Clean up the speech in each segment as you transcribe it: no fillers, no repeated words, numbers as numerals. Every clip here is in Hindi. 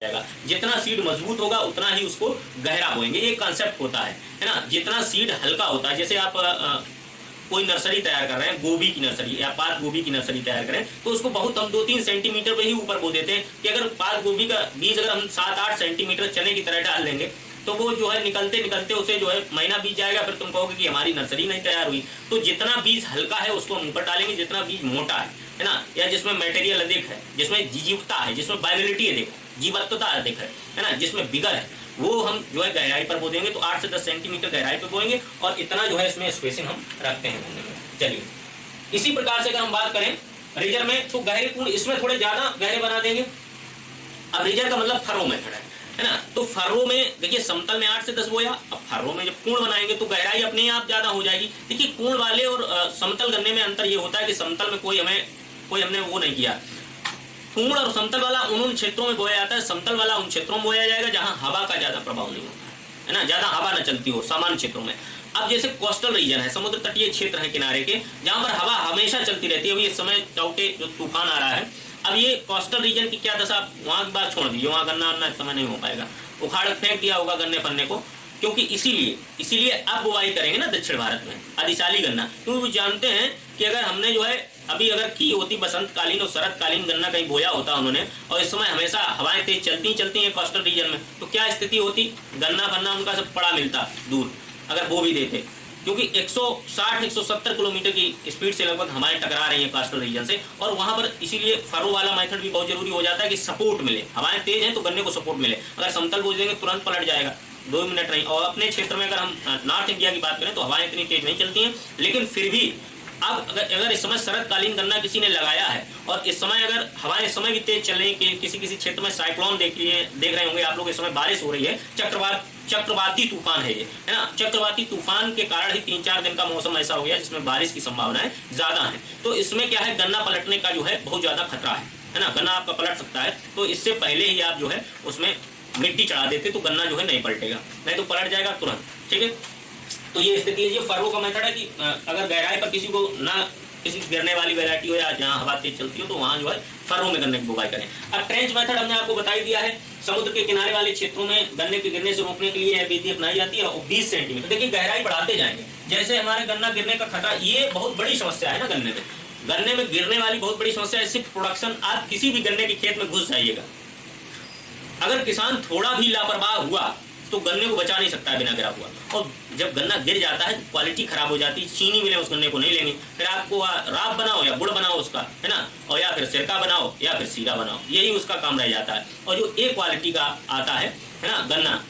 जाएगा। जितना सीड मजबूत होगा उतना ही उसको गहरा बोएंगे, ये कंसेप्ट होता है ना। जितना सीड हल्का होता है, जैसे आप कोई नर्सरी तैयार कर रहे हैं, गोभी की नर्सरी या पात गोभी की नर्सरी तैयार करें, तो उसको बहुत हम 2-3 सेंटीमीटर पे ही ऊपर बो देते हैं कि अगर पात गोभी का बीज अगर हम 7-8 सेंटीमीटर चने की तरह डाल देंगे तो वो जो है निकलते निकलते उसे जो है महीना बीत जाएगा, फिर तुम कहोगे कि हमारी नर्सरी नहीं तैयार हुई। तो जितना बीज हल्का है उसको हम ऊपर डालेंगे, जितना बीज मोटा है ना, या जिसमें मटेरियल अधिक है, जिसमें जीवता है, जिसमें बायोलिटी अधिक है, जीवत्वता अधिक है ना, जिसमें बिगर है, वो हम जो है गहराई पर बो देंगे। तो 8 से 10 सेंटीमीटर गहराई पर बोएंगे और इतना जो है इसमें स्पेसिंग हम रखते हैं। चलिए, इसी प्रकार से अगर हम बात करें रीजर में, तो गहरे कूण इसमें थोड़े ज्यादा गहरे बना देंगे। अब रीजर का मतलब फरो मेथड है ना। तो फरो में देखिए समतल में 8 से 10 बोया, अब फरो में जब कोण बनाएंगे तो गहराई अपने आप ज्यादा हो जाएगी। देखिए कोण वाले और समतल गन्ने में अंतर ये होता है कि समतल में कोई हमने वो नहीं किया। कोण और समतल वाला उन क्षेत्रों में बोया जाता है, समतल वाला उन क्षेत्रों में बोया जाएगा जहां हवा का ज्यादा प्रभाव नहीं होता है ना, ज्यादा हवा न चलती हो सामान्य क्षेत्रों में। अब जैसे कोस्टल रीजन है, समुद्र तटीय क्षेत्र है किनारे के, जहां पर हवा हमेशा चलती रहती है। अभी इस समय चौटे जो तूफान आ रहा है, अब ये कोस्टल रीजन की क्या दशा, वहां की बात छोड़ दीजिए, वहां गन्ना वन्ना इस समय नहीं हो पाएगा, उखाड़ फेंक दिया होगा गन्ने फन्ने को, क्योंकि इसीलिए अब बुआई करेंगे ना दक्षिण भारत में अधिशाली गन्ना, क्योंकि वो जानते हैं कि अगर हमने जो है अभी अगर की होती बसंतकालीन और शरतकालीन गन्ना कहीं बोया होता उन्होंने, और इस समय हमेशा हवाएं तेज चलती हैं कोस्टल रीजन में, तो क्या स्थिति होती, गन्ना फन्ना उनका सब पड़ा मिलता दूर अगर वो भी देते, क्योंकि 160-170 किलोमीटर की स्पीड से लगभग हवाएं टकरा रही हैं कोस्टल रीजन से। और वहां पर इसीलिए फरो वाला मेथड भी बहुत जरूरी हो जाता है कि सपोर्ट मिले, हवाएं तेज हैं तो गन्ने को सपोर्ट मिले। अगर समतल बोझ देंगे तुरंत पलट जाएगा, 2 मिनट नहीं। और अपने क्षेत्र में अगर हम नॉर्थ इंडिया की बात करें तो हवाएं इतनी तेज नहीं चलती हैं, लेकिन फिर भी अब अगर इस समय शरतकालीन गन्ना किसी ने लगाया है और इस समय अगर हवाएं इस समय भी तेज चल रही है, किसी क्षेत्र में साइक्लोन देख रहे होंगे आप लोग, इस समय बारिश हो रही है, चक्रवाती तूफान है ये, है ना। चक्रवाती तूफान के कारण ही 3-4 दिन का मौसम ऐसा हो गया जिसमें बारिश की संभावनाएं ज्यादा है। तो इसमें क्या है, गन्ना पलटने का जो है बहुत ज्यादा खतरा है ना, गन्ना आपका पलट सकता है। तो इससे पहले ही आप जो है उसमें मिट्टी चढ़ा देते तो गन्ना जो है नहीं पलटेगा, नहीं तो पलट जाएगा तुरंत। ठीक है, तो ये स्थिति है। ये फरो का मेथड है कि अगर गहराई पर किसी को ना किसी गिरने वाली वैरायटी हो या जहाँ हवा तेज चलती हो तो वहां जो है फरो में गन्ने की बुवाई करें। अब ट्रेंच मेथड हमने आपको बताई दिया है, समुद्र के किनारे वाले क्षेत्रों में गन्ने के गिरने से रोकने के लिए विधि अपनाई जाती है। और 20 सेंटीमीटर देखिए गहराई बढ़ाते जाएंगे, जैसे हमारे गन्ना गिरने का खतरा, ये बहुत बड़ी समस्या है ना गन्ने में गिरने वाली बहुत बड़ी समस्या है। सिर्फ प्रोडक्शन, आप किसी भी गन्ने के खेत में घुस जाइएगा, अगर किसान थोड़ा भी लापरवाह हुआ तो गन्ने को बचा नहीं सकता है बिना गिरा हुआ। और जब गन्ना गिर जाता है क्वालिटी खराब हो जाती है, चीनी मिले उस गन्ने को नहीं लेंगे, फिर आपको राब बनाओ या गुड़ बनाओ उसका, है ना, और या फिर सिरका बनाओ या फिर सीरा बनाओ, यही उसका काम रह जाता है। और जो ए क्वालिटी का आता है ना गन्ना,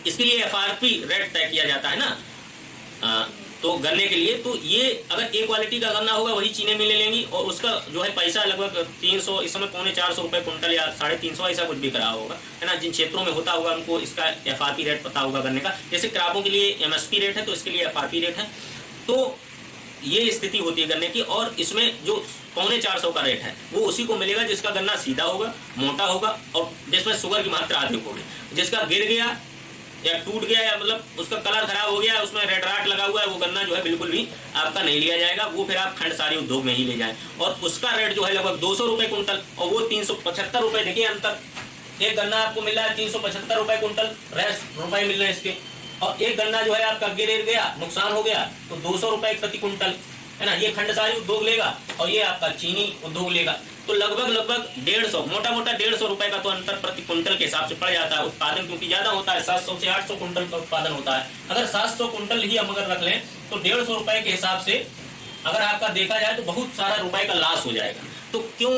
इसके लिए FRP रेट तय किया जाता है ना तो गन्ने के लिए, तो ये अगर ए क्वालिटी का गन्ना होगा वही चीनी मिलें लेंगी और उसका जो है पैसा लगभग 300, इस समय 350 रुपये कुंटल या 350 ऐसा कुछ बिक रहा होगा, है ना। जिन क्षेत्रों में होता होगा उनको इसका FRP रेट पता होगा गन्ने का। जैसे क्रापों के लिए MSP रेट है तो इसके लिए FRP रेट है। तो ये स्थिति होती है गन्ने की, और इसमें जो 450 का रेट है वो उसी को मिलेगा जिसका गन्ना सीधा होगा, मोटा होगा और जिसमें शुगर की मात्रा अधिक होगी। जिसका गिर गया या टूट गया या मतलब उसका कलर खराब हो गया, उसमें रेड राट लगा हुआ है, वो गन्ना जो है बिल्कुल भी आपका नहीं लिया जाएगा, वो फिर आप खंडसारी उद्योग में ही ले जाएं। और उसका रेट जो है लगभग 200 रुपये कुंटल और वो 375 रुपये। देखिए अंतर, एक गन्ना आपको मिल रहा है 375 रुपये कुंटल, रुपए मिल रहे हैं इसके, और एक गन्ना जो है आपका गिर गया, नुकसान हो गया तो 200 रुपये प्रति कुंटल, है ना। ये खंडसारी उद्योग लेगा और ये आपका चीनी उद्योग लेगा, तो लगभग 150, मोटा 150 रुपए का तो अंतर प्रति कुंटल के हिसाब से पड़ जाता है। उत्पादन क्योंकि ज्यादा होता है, 700 से 800 कुंटल का उत्पादन होता है। अगर 700 कुंटल ही हम अगर रख लें तो 150 रुपए के हिसाब से अगर आपका देखा जाए तो बहुत सारा रुपए का लॉस हो जाएगा। तो क्यों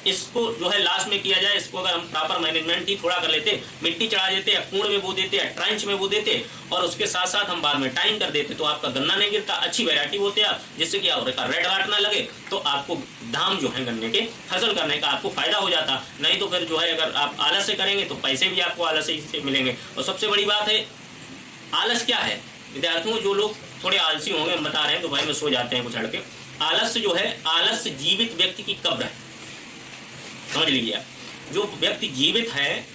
इसको जो है लास्ट में किया जाए, इसको अगर हम प्रॉपर मैनेजमेंट ही थोड़ा कर लेते, मिट्टी चढ़ा देते या कुंड में बो देते या ट्रेंच में बो देते और उसके साथ साथ हम बाद में टाइम कर देते तो आपका गन्ना नहीं गिरता, अच्छी वैरायटी होते आप, जिससे कि रेड वाट ना लगे, तो आपको दाम जो है गन्ने के फसल करने का आपको फायदा हो जाता। नहीं तो फिर जो है अगर आप आलस से करेंगे तो पैसे भी आपको आलस से मिलेंगे। और सबसे बड़ी बात है, आलस क्या है विद्यार्थियों, जो लोग थोड़े आलसी होंगे हम बता रहे हैं तो भाई में सो जाते हैं कुछ हड़के। आलस्य जो है, आलस्य जीवित व्यक्ति की कब्र है, समझ लीजिए आप। जो व्यक्ति जीवित है,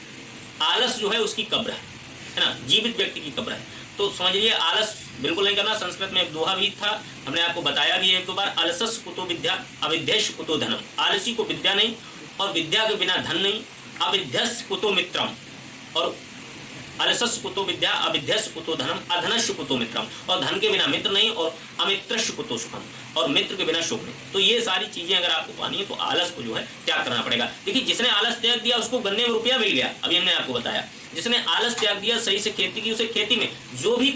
आलस जो है उसकी कब्र है ना, जीवित व्यक्ति की कब्र है। तो समझ लीजिए आलस बिल्कुल नहीं करना। संस्कृत में एक दोहा भी था, हमने आपको बताया भी एक दो बार, अलसस कुतो विद्या अविद्येश कुतो धनम। आलसी को विद्या नहीं और विद्या के बिना धन नहीं अविध्यस्य कुतो मित्रम, और अलसस्य कुतो विद्या, अविध्यस्य कुतो धनम, अधनस्य कुतो मित्रम, और धन के बिना मित्र नहीं, और अमित्रस्य कुतो सुखम, और मित्र के बिना सुख नहीं। तो ये सारी चीजें अगर आपको पानी है तो आलस को जो है त्याग करना पड़ेगा। देखिए जिसने आलस त्याग दिया उसको गन्ने में रुपया मिल गया, अभी हमने आपको बताया। जिसने आलस त्याग दिया, सही से खेती की, उसे खेती में जो भी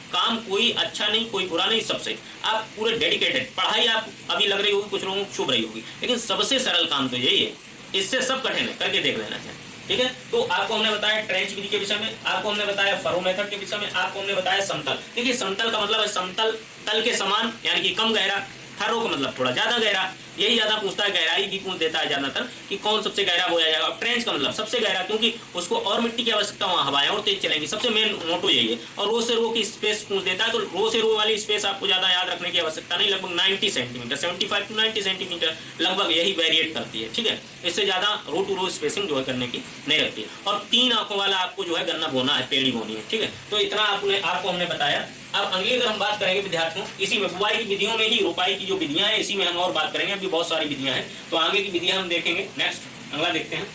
काम कोई अच्छा नहीं कोई बुरा नहीं, सब सही, आप पूरे डेडिकेटेड। पढ़ाई आप अभी लग रही होगी कुछ लोगों को शुभ रही होगी, लेकिन सबसे सरल काम तो यही है, इससे सब कठिन है, करके देख लेना चाहिए। ठीक है, तो आपको हमने बताया ट्रेंच विधि के विषय में, आपको हमने बताया फरो मेथड के विषय में, आपको हमने बताया समतल। देखिए समतल का मतलब है समतल तल के समान, यानी कि कम गहरा। फरो का मतलब थोड़ा ज्यादा गहरा, यही ज्यादा पूछता है, गहराई भी पूछ देता है ज्यादातर कि कौन सबसे गहरा बोया जाएगा। ट्रेंच का मतलब सबसे गहरा, क्योंकि उसको और मिट्टी की आवश्यकता, वहाँ हवाएं और तेज चलेंगी, सबसे मेन मोटो यही है। और रो से रो की स्पेस पूछ देता है, तो रो से रो वाली स्पेस आपको ज्यादा याद रखने की आवश्यकता नहीं, लगभग 90 सेंटीमीटर, 75 to 90 सेंटीमीटर लगभग यही वेरिएट करती है। ठीक है, इससे ज्यादा रो टू रो स्पेसिंग जो है करने की नहीं रहती है। और 3 आंखों वाला आपको जो है गन्ना बोना है, पेड़ी बोनी है। ठीक है, तो इतना आपको हमने बताया। अब अगली अगर हम बात करेंगे विद्यार्थियों, इसी में बुआई की विधियों में ही रोपाई की जो विधियां हैं, इसी में हम और बात करेंगे। अभी बहुत सारी विधियां हैं, तो आगे की विधियां हम देखेंगे। नेक्स्ट अगला देखते हैं।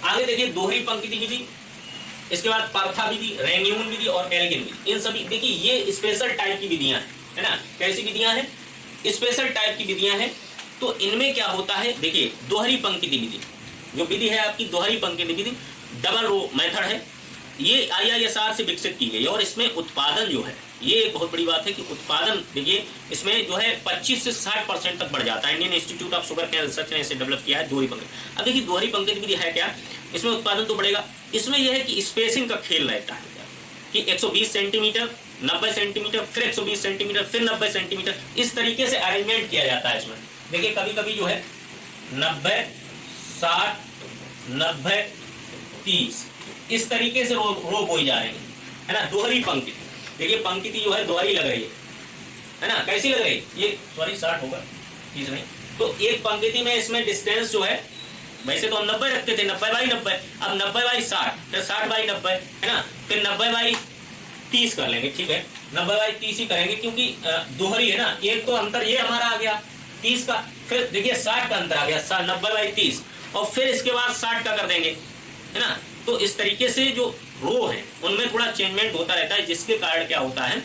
आगे देखिए दोहरी पंक्ति विधि, इसके बाद पार्था विधि, रेंग्यून विधि और एल्गिन विधि। इन सभी देखिए ये स्पेशल टाइप की विधियां हैं, है ना। कैसी विधियां हैं? स्पेशल टाइप की विधियां हैं। तो इनमें क्या होता है, देखिए दोहरी पंक्ति विधि जो विधि है आपकी, दोहरी पंक्ति विधि डबल रो मेथड है। ये IISR से विकसित की गई है, और इसमें उत्पादन जो है, ये एक बहुत बड़ी बात है कि उत्पादन देखिए इसमें जो है 25 से 60% तक बढ़ जाता है। Indian institute of sugar care research ने इसे डेवलप किया है, दोहरी पंक्ति। अब देखिए दोहरी पंक्ति विधि है क्या, इसमें उत्पादन तो बढ़ेगा, इसमें यह है कि स्पेसिंग का खेल रहता है कि 120 सेंटीमीटर, 90 सेंटीमीटर, फिर 120 सेंटीमीटर, फिर 90 सेंटीमीटर, इस तरीके से अरेंजमेंट किया जाता है इसमें। देखिए कभी कभी जो है 90, 60, 90, 30 इस तरीके से रो बोई जा रही है ना, दोहरी पंक्ति। देखिए पंक्ति जो है दोहरी लग रही है ना, कैसी लग रही है ये, सॉरी 60 होगा 30 नहीं। तो एक पंक्ति में इसमें डिस्टेंस जो है, वैसे तो हम 90 रखते थे, 90/90, अब 90/60, फिर 60/90 है ना, फिर 90/30 कर लेंगे। ठीक है, 90/30 ही करेंगे, क्योंकि दोहरी है ना। एक तो अंतर ये हमारा आ गया 30 का, फिर देखिए 60 का अंतर आ गया, 90/30, और फिर इसके बाद 60 का कर देंगे, है ना। तो इस तरीके से जो रो है उनमें थोड़ा चेंजमेंट होता रहता है, जिसके कारण क्या होता है,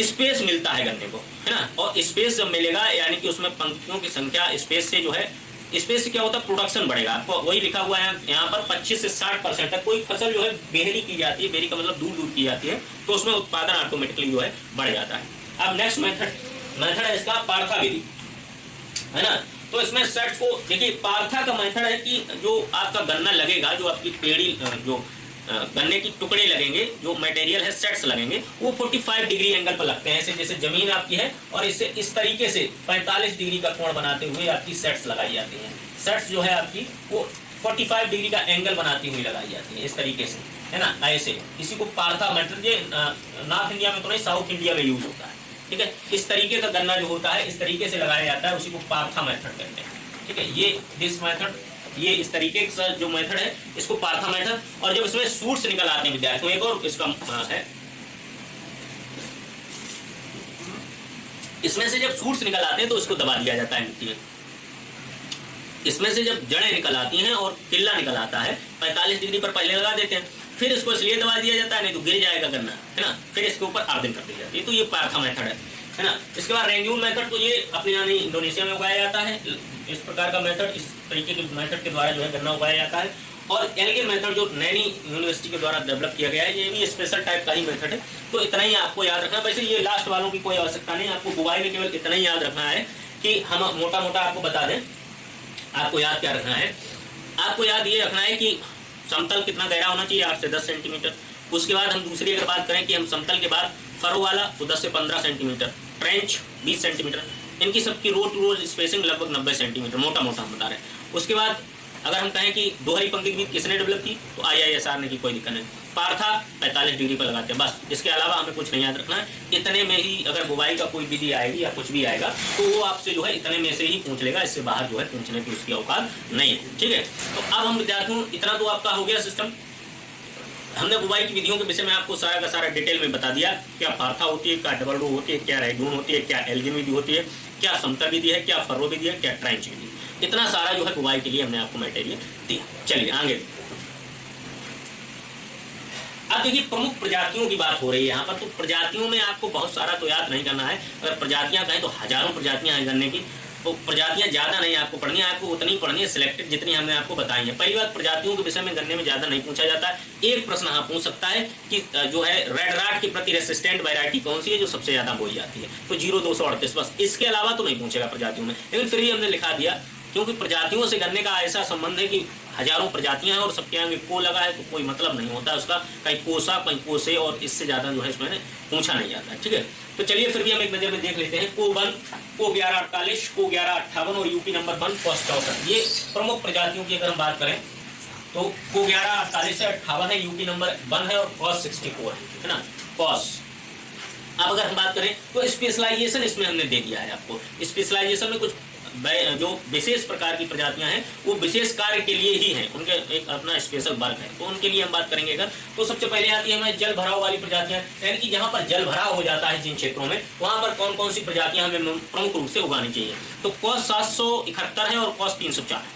स्पेस मिलता है गन्ने को, है ना। और स्पेस जब मिलेगा, यानी कि उसमें पंक्तियों की संख्या, स्पेस से जो है, स्पेस से क्या होता है, प्रोडक्शन बढ़ेगा। आपको वही लिखा हुआ है यहाँ पर 25 से 60% तक। कोई फसल जो है बेहरी की जाती है, बेहरी का मतलब दूर दूर की जाती है, तो उसमें उत्पादन ऑटोमेटिकली जो है बढ़ जाता है। अब नेक्स्ट मेथड है इसका पार्था विधि, है ना। तो इसमें सेट्स को देखिए, पार्था का मेथड है कि जो आपका गन्ना लगेगा, जो आपकी पेड़ी, जो गन्ने की टुकड़े लगेंगे, जो मटेरियल है, सेट्स लगेंगे, वो 45 डिग्री एंगल पर लगते हैं। ऐसे जैसे जमीन आपकी है, और इससे इस तरीके से 45 डिग्री का कोण बनाते हुए आपकी सेट्स लगाई जाती हैं। सेट्स जो है आपकी वो 45 डिग्री का एंगल बनाती हुई लगाई जाती है, इस तरीके से, है ना। ऐसे इसी को पार्था मेथड, ये नॉर्थ इंडिया में तो नहीं, साउथ इंडिया में यूज होता है। ठीक है, इस तरीके का गन्ना जो होता है इस तरीके से लगाया जाता है, उसी को पार्था मेथड कहते हैं। ठीक है, ये दिस मेथड, ये इस तरीके का जो मेथड है इसको पार्था मेथड। और जब इसमें सूट्स निकल आते हैं विद्यार्थियों, एक और इसका है, इसमें से जब सूट्स निकल आते हैं तो इसको दबा दिया जाता है मिट्टी में। इसमें से जब जड़ें निकल आती हैं और किल्ला निकल आता है, 45 डिग्री पर पहले लगा देते हैं, फिर इसको इसलिए दबा दिया जाता है, नहीं तो गिर जाएगा गन्ना, है ना। फिर इसके ऊपर आर्दिंग कर दी जाती है, तो ये पार्था मेथड है ना। इसके बाद रेंग्यून मेथड, तो ये अपने यानी इंडोनेशिया में उगाया जाता है। इस प्रकार का मेथड, इस तरीके के मेथड के द्वारा जो है गन्ना उगाया जाता है। और एल्गिन मेथड जो नैनी यूनिवर्सिटी के द्वारा डेवलप किया गया है, ये भी स्पेशल टाइप का ही मेथड है। तो इतना ही आपको याद रखना। वैसे ये लास्ट वालों की कोई आवश्यकता नहीं, आपको बुआई में केवल इतना ही याद रखना है कि हम मोटा मोटा आपको बता दें। आपको याद क्या रखना है, आपको याद ये रखना है कि समतल कितना गहरा होना चाहिए, 8 से 10 सेंटीमीटर। उसके बाद हम दूसरी अगर बात करें कि हम समतल के बाद फरो वाला तो 10 से 15 सेंटीमीटर, ट्रेंच 20 सेंटीमीटर, इनकी सबकी रो टू रो स्पेसिंग लगभग 90 सेंटीमीटर, मोटा मोटा हम बता रहे हैं। उसके बाद अगर हम कहें कि दोहरी पंक्ति विधि किसने डेवलप की, तो IISR ने की, कोई दिक्कत नहीं। पार्था 45 डिग्री पर लगाते हैं, बस। इसके अलावा हमें कुछ नहीं याद रखना है। इतने में ही अगर बुवाई का कोई विधि आएगी या कुछ भी आएगा तो वो आपसे जो है इतने में से ही पूछ लेगा, इससे बाहर जो है पूछने की उसकी औकात नहीं है। ठीक है, तो अब हम विद्यार्थियों, इतना तो आपका हो गया सिस्टम। हमने बुवाई की विधियों के विषय में आपको सारा का सारा डिटेल में बता दिया। क्या पार्था होती है, क्या डबल रो होती है, क्या रेंग्यून होती है, क्या एल्गिन विधि होती है, क्या समतल विधि है, क्या फरो विधि है, क्या ट्रेंच विधि। इतना सारा जो है बुवाई के लिए हमने आपको मटेरियल दिया। चलिए आगे। अब देखिए प्रमुख प्रजातियों की बात हो रही है यहाँ पर, तो प्रजातियों में आपको बहुत सारा तो याद नहीं करना है। अगर प्रजातियां कहें तो हजारों प्रजातियां हैं गन्ने की, तो प्रजातियां ज्यादा नहीं आपको पढ़नी है, आपको उतनी पढ़नी है सिलेक्टेड जितनी हमने आपको बताई है। पहली बात, प्रजातियों के विषय में गन्ने में ज्यादा नहीं पूछा जाता है। एक प्रश्न हाँ पूछ सकता है कि जो है रेड राट के प्रति रेसिस्टेंट वैरायटी कौन सी है जो सबसे ज्यादा बोई जाती है, तो 0238 बस, इसके अलावा तो नहीं पूछेगा प्रजातियों में। लेकिन फिर भी हमने लिखा दिया क्योंकि प्रजातियों से गन्ने का ऐसा संबंध है कि हजारों प्रजातियां हैं और सबके आगे को लगा है, तो कोई मतलब नहीं होता उसका, कहीं कोसा कहीं कोसे, और इससे ज्यादा जो है इसमें पूछा नहीं जाता। ठीक है, तो चलिए फिर भी हम एक नजर में देख लेते हैं। को 1, को 1148, को 1158 और यूपी नंबर 1 कॉस 64, ये प्रमुख प्रजातियों की अगर हम बात करें तो को 1148 से 58 है, यूपी नंबर 1 है, और कॉस 64 है ना, कॉस। अब अगर हम बात करें तो स्पेशलाइजेशन इसमें हमने दे दिया है आपको। स्पेशलाइजेशन में कुछ जो विशेष प्रकार की प्रजातियां हैं वो विशेष कार्य के लिए ही हैं, उनके एक अपना स्पेशल वर्ग है, तो उनके लिए हम बात करेंगे अगर। तो सबसे पहले आती है हमें जल भराव वाली प्रजातियां, यानी कि जहां पर जल भराव हो जाता है जिन क्षेत्रों में, वहां पर कौन कौन सी प्रजातियां हमें प्रमुख रूप से उगानी चाहिए। तो कॉस 771 है और कॉस 304 है।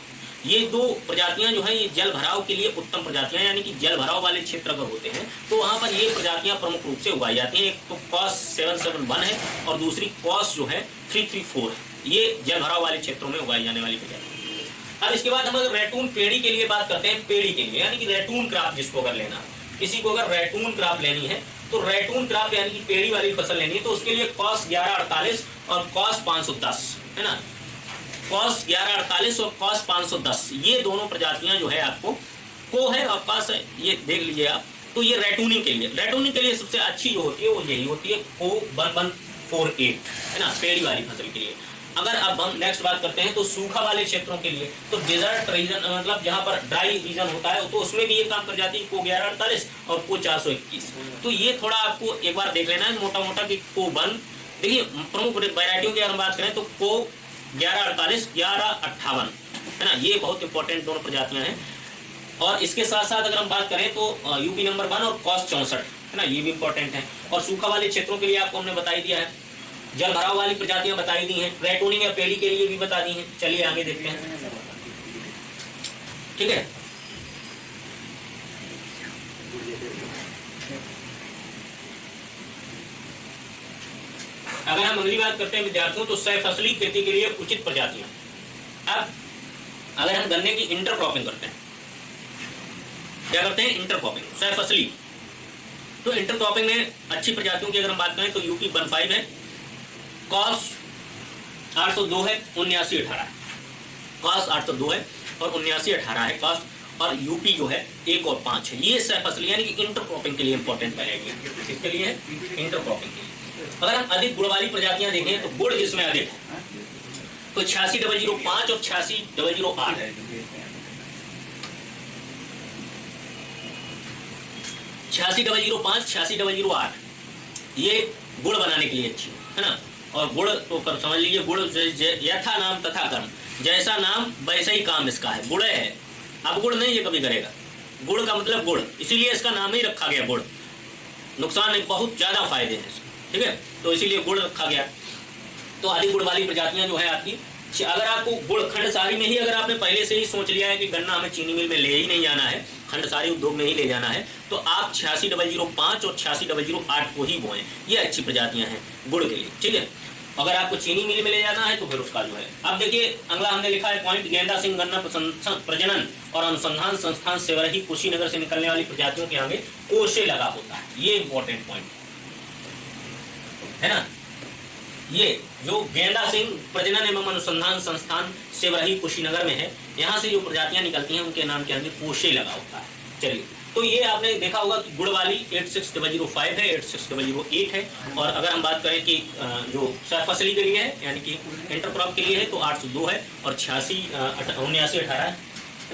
ये दो प्रजातियां जो है ये जल भराव के लिए उत्तम प्रजातियां, यानी कि जल भराव वाले क्षेत्र अगर होते हैं तो वहां पर ये प्रजातियां प्रमुख रूप से उगाई जाती हैं। एक तो कॉस 771 है और दूसरी कॉस जो है 334 है। ये जल भराव वाले क्षेत्रों में उगाई जाने वाली प्रजाति। अब इसके बाद हम अगर रैटून पेड़ी के लिए बात करते हैं, पेड़ी के लिए यानी कि रैटून क्रॉप जिसको अगर लेना, किसी को अगर रैटून क्रॉप लेनी है तो रैटून क्रॉप यानी कि पेड़ी वाली फसल लेनी है, तो उसके लिए कॉस 1148 और कॉस 510 है ना, कॉस 1148 और कॉस 510, ये दोनों प्रजातियां जो है आपको को है और कॉस है, ये देख लीजिए आप। तो ये रैटूनिंग के लिए सबसे अच्छी जो होती है वो यही होती है, को 1148 है ना, पेड़ी वाली फसल के लिए। अगर अब हम नेक्स्ट बात करते हैं तो सूखा वाले क्षेत्रों के लिए, तो डिजर्ट रीजन मतलब जहां पर ड्राई रीजन होता है तो उसमें भी ये काम कर जाती है को 1148 और को 421। तो ये थोड़ा आपको एक बार देख लेना है मोटा मोटा कि को 1, देखिए प्रमुख वैरायटियों की अगर हम बात करें तो को 1148, 1158 है ना, ये बहुत इंपॉर्टेंट दोनों प्रजातियां हैं। और इसके साथ साथ अगर हम बात करें तो यूपी नंबर 1 और कॉस 64 है ना, ये भी इंपॉर्टेंट है। और सूखा वाले क्षेत्रों के लिए आपको हमने बताई दिया है, जल भराव वाली प्रजातियां बताई दी हैं, रैटूनिंग या पेड़ी के लिए भी बता दी हैं। चलिए आगे देखते हैं। ठीक है, अगर हम अगली बात करते हैं विद्यार्थियों तो सह फसली खेती के लिए उचित प्रजातियां। अब अगर हम गन्ने की इंटरक्रॉपिंग करते हैं, क्या करते हैं इंटरक्रॉपिंग, सह फसली, तो इंटरक्रॉपिंग में अच्छी प्रजातियों की अगर हम बात करें तो यूपी 15 है, कॉस 802 है, 7918 है, कॉस 802 है और 7918 है कॉस, और यूपी जो है 1 और 5 है। ये सह फसली यानी कि इंटरक्रॉपिंग के लिए इंपॉर्टेंट वैरायटी है। किसके लिए है? इंटरक्रॉपिंग के लिए। अगर हम अधिक गुड़ वाली प्रजातियां देखें तो गुड़ जिसमें अधिक है तो 86005 और 86008 है, 86005, 86008 ये गुड़ बनाने के लिए अच्छी है ना। और गुड़ तो कर समझ लीजिए, गुड़ यथा नाम तथा कर्म, जैसा नाम वैसा ही काम इसका है, गुड़ है। अब गुड़ नहीं ये कभी करेगा, गुड़ का मतलब गुड़, इसीलिए इसका नाम ही रखा गया गुड़। नुकसान नहीं, बहुत ज्यादा फायदे हैं, ठीक है, तो इसीलिए गुड़ रखा गया। तो आधी गुड़ वाली प्रजातियां जो है आपकी, अगर आपको गुड़ खंडसारी में ही अगर आपने पहले से ही सोच लिया है कि गन्ना हमें चीनी मिल में ले ही नहीं जाना है, खंडसारी उद्योग में ही ले जाना है, तो आप 86005 और 86008 को ही बोएं, ये अच्छी प्रजातियां हैं गुड़ के लिए। ठीक है, अगर आपको चीनी मिल में ले जाना है तो फिर उसका जो है, अब देखिए अगला हमने लिखा है पॉइंट, गेंदा सिंह गन्ना प्रजनन और अनुसंधान संस्थान सेवरही कुशीनगर से निकलने वाली प्रजातियों के आगे कोशे लगा होता है, ये इंपॉर्टेंट पॉइंट है ना। ये जो गेंदा सिंह प्रजनन एवं अनुसंधान संस्थान सेवरही कुशीनगर में है, यहाँ से जो प्रजातियां निकलती हैं उनके नाम के आगे कोशे लगा होता है। चलिए, तो ये आपने देखा होगा कि गुड़ वाली 86005 है, 86008 है, और अगर हम बात करें कि जो सरफसली के लिए है यानी कि इंटरक्रॉप के लिए है तो 802 है और 7918 है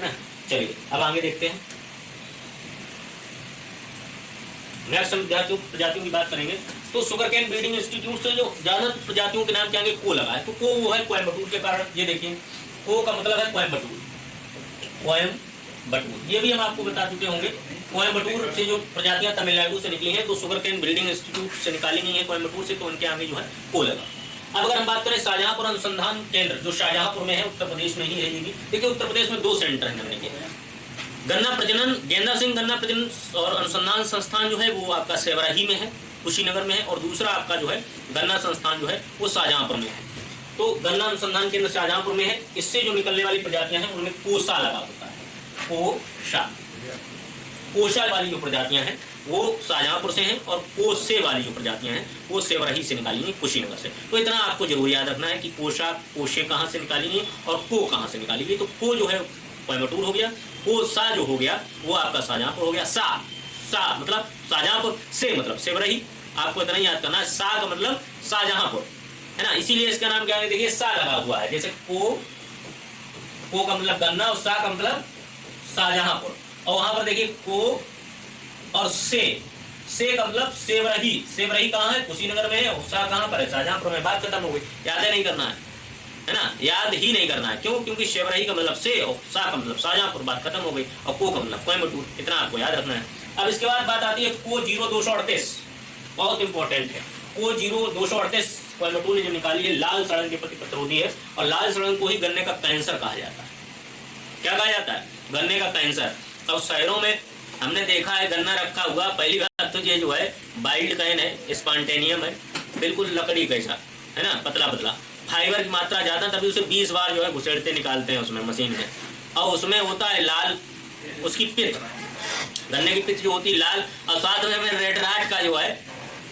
ना। चलिए अब आगे देखते हैं, नेक्स्ट हम प्रजातियों की बात करेंगे। तो शुगर कैन ब्रीडिंग इंस्टीट्यूट से जो ज्यादा प्रजातियों के नाम के आगे को लगा है, तो को वो है कोयम्बटूर के कारण, ये देखिए को का मतलब है कोयम्बटूर, कोयम्बटूर, ये भी हम आपको बता चुके होंगे। कोयम्बटूर से जो प्रजातियां तमिलनाडु से निकली हैं तो शुगर कैन ब्रीडिंग इंस्टीट्यूट से निकाली गई है कोयम्बटूर से, तो उनके आगे जो है को लगा। अब अगर हम बात करें शाहजहांपुर अनुसंधान केंद्र, जो शाहजहांपुर में है, उत्तर प्रदेश में ही है ये भी। देखिए उत्तर प्रदेश में 2 सेंटर हैं गन्ने के। गन्ना प्रजनन, गेंदा सिंह गन्ना प्रजनन और अनुसंधान संस्थान जो है वो आपका सेवराही में है, कुशीनगर में है, और दूसरा आपका जो है गन्ना संस्थान जो है वो शाहजहांपुर में है। तो गन्ना अनुसंधान केंद्र शाहजहांपुर में है। इससे जो निकलने वाली प्रजातियां हैं उनमें कोसा लगा होता है। कोसा वाली जो प्रजातियां हैं वो शाहजहांपुर से हैं, और कोसे वाली जो प्रजातियां हैं वो सेवराही से निकाली हैं, कुशीनगर से। तो इतना आपको जरूर याद रखना है कि कोसा, कोशे कहाँ से निकाली गई और को कहाँ से निकाली गई। तो को जो है कोयम्बटूर हो गया, कोसा जो हो गया वो आपका शाहजहांपुर हो गया। सा मतलब शाहजहांपुर, से मतलब सेवराही, आपको इतना ही याद करना है। सा का मतलब शाहजहांपुर है ना, इसीलिए इसका नाम क्या है, देखिए सा लगा हुआ है। जैसे को का मतलब गन्ना और सा का मतलब शाहजहांपुर, और वहां पर देखिए को और से का मतलब सेवराही। सेवराही कहाँ है, कुशीनगर में है, और सा कहाँ पर है, शाहजहांपुर में। बात खत्म हो गई, याद नहीं करना है ना, याद ही नहीं करना है। क्यों? क्योंकि सेवराही का मतलब से और सा का मतलब शाहजहांपुर, बात खत्म हो गई। और को का मतलब कोयम्बटूर, इतना आपको याद रखना है। अब इसके बाद बात आती है को 0238, बहुत इंपॉर्टेंट है। को 0238 कोयम्बटूर ने जो निकाली है, लाल सड़न के प्रति प्रतिरोधी है, और लाल सड़न को ही गन्ने का कैंसर कहा जाता है। क्या कहा जाता है? गन्ने का कैंसर। और शहरों में हमने देखा है गन्ना रखा हुआ, पहली बात तो ये जो है वाइल्ड कैन है, स्पॉन्टेनियम है, बिल्कुल लकड़ी कैसा है ना, पतला पतला, फाइबर की मात्रा ज्यादा, तभी उसे 20 बार जो है घुसेड़ते निकालते हैं उसमें मशीन में। और उसमें होता है लाल, उसकी पिथ, गन्ने की पिथ जो होती है लाल, और साथ में हमें रेड राट का जो है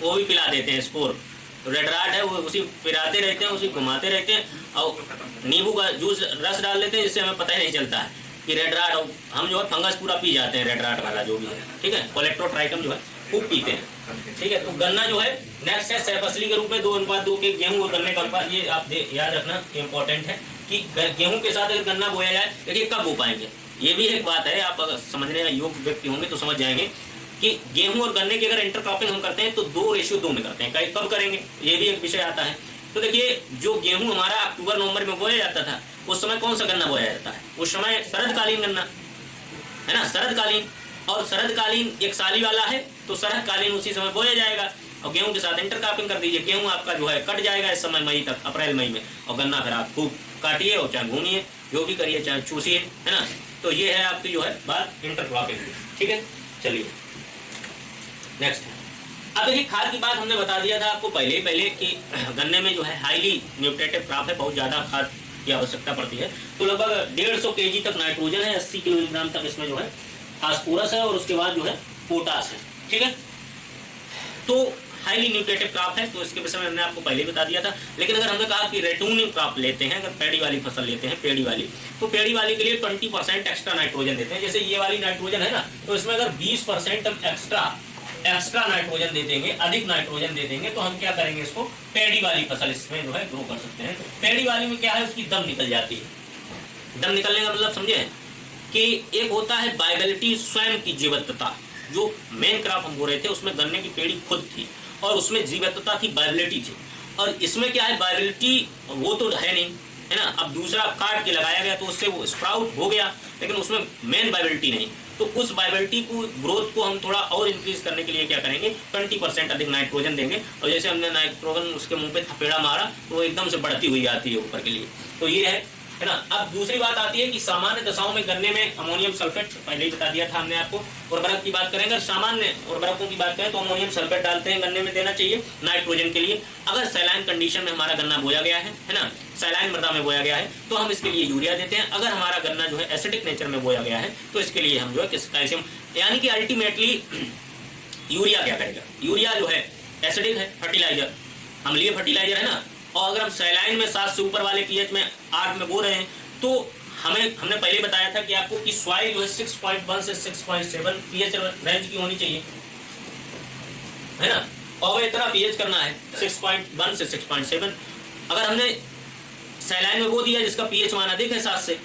वो भी पिला देते हैं, स्पोर। रेड राट है वो उसी पिलाते रहते हैं, उसी घुमाते रहते हैं, और नींबू का जूस रस डाल देते हैं, जिससे हमें पता ही नहीं चलता है कि रेड राट, हम जो है फंगस पूरा पी जाते हैं, रेड राट वाला जो भी है, ठीक है। कोलेक्ट्रोट्राइकम जो है खूब पीते हैं, ठीक है। तो गन्ना जो है नेक्स्ट है सहफसली के रूप में 2:2 के गेहूं और गन्ने का अनुपात, ये आप याद रखना इंपॉर्टेंट है कि गेहूं के साथ अगर गन्ना बोया जाए, देखिए कब बो पाएंगे, ये भी एक बात है। आप अगर समझने का योग्य व्यक्ति होंगे तो समझ जाएंगे कि गेहूं और गन्ने की अगर इंटरक्रॉपिंग हम करते हैं तो 2:2 में करते हैं। कब करेंगे, ये भी एक विषय आता है। तो देखिए जो गेहूं हमारा अक्टूबर नवंबर में बोया जाता था, उस समय कौन सा गन्ना बोया जाता है? उस समय शरदकालीन गन्ना है ना, शरदकालीन। और शरदकालीन एक साली वाला है, तो शरदकालीन उसी समय बोया जाएगा, और गेहूं के साथ इंटरक्रॉपिंग कर दीजिए। गेहूं आपका जो है कट जाएगा इस समय मई तक, अप्रैल मई में, और गन्ना फिर आप खूब काटिए, और चाहे भूनिए, जो भी करिए, चाहे चूसिए, है ना। तो ये है आपकी जो है बात इंटरक्रॉपिंग, ठीक है। चलिए नेक्स्ट। अब देखिए खाद की बात हमने बता दिया था आपको पहले कि गन्ने में जो है हाईली न्यूट्रिएटिव क्रॉप है, बहुत ज्यादा खाद की आवश्यकता पड़ती है। तो लगभग 150 kg तक नाइट्रोजन है, 80 किलोग्राम तक इसमें जो है फास्फोरस है, और उसके बाद जो है पोटास है, ठीक है। तो हाईली न्यूट्रिएटिव क्रॉप है, तो इसके विषय में हमने आपको पहले बता दिया था। लेकिन अगर हमने कहा कि रेटूनिंग क्रॉप लेते हैं, अगर पेड़ी वाली फसल लेते हैं, पेड़ी वाली, तो पेड़ी वाली के लिए 20% एक्स्ट्रा नाइट्रोजन देते हैं। जैसे ये वाली नाइट्रोजन है ना, तो इसमें अगर 20% हम एक्स्ट्रा नाइट्रोजन दे देंगे, अधिक नाइट्रोजन दे देंगे, तो हम क्या करेंगे, इसको पेड़ी वाली फसल इसमें जो है ग्रो कर सकते हैं। पेड़ी वाली में क्या है, उसकी दम निकल जाती है। दम निकलने का मतलब समझे कि एक होता है वायबिलिटी, स्वयं की जीवंतता। जो मेन क्रॉप हम बोल रहे थे उसमें गन्ने की पेड़ी खुद थी, और उसमें जीवंतता थी, वायबिलिटी थी। और इसमें क्या है, वायबिलिटी वो तो है नहीं, है ना। अब दूसरा काट के लगाया गया तो उससे वो स्प्राउट हो गया, लेकिन उसमें मेन वायबिलिटी नहीं। तो उस वायबिलिटी को, ग्रोथ को हम थोड़ा और इंक्रीज करने के लिए क्या करेंगे, 20% अधिक नाइट्रोजन देंगे। और जैसे हमने नाइट्रोजन उसके मुंह पे थपेड़ा मारा तो वो एकदम से बढ़ती हुई आती है ऊपर के लिए। तो ये है ना। अब दूसरी बात आती है कि सामान्य दशाओं में गन्ने में अमोनियम सल्फेट, पहले ही बता दिया था हमने आपको। उर्वरक की बात करेंगे, सामान्य उर्वरकों की बात करें तो अमोनियम सल्फेट डालते हैं गन्ने में, देना चाहिए नाइट्रोजन के लिए। अगर सैलाइन कंडीशन में हमारा गन्ना बोया गया है ना, सैलाइन मृदा में बोया गया है, तो हम इसके लिए यूरिया देते हैं। अगर हमारा गन्ना जो है एसिडिक नेचर में बोया गया है, तो इसके लिए हम जो है कैल्शियम, यानी कि अल्टीमेटली यूरिया क्या करेगा, यूरिया जो है एसिडिक है, फर्टिलाइजर, हम लिए फर्टिलाइजर है ना। और अगर हम सैलाइन में 7 से ऊपर वाले पीएच में 8 में बो रहे हैं, तो हमने पहले बताया था कि आपको कि सॉइल जो है 6.1 से 6.7 पीएच रेंज की होनी चाहिए, है ना। और इतना पीएच करना है 6.1 से 6.7। अगर हमने सैलाइन में वो दिया जिसका पीएच मान अधिक है 7 से,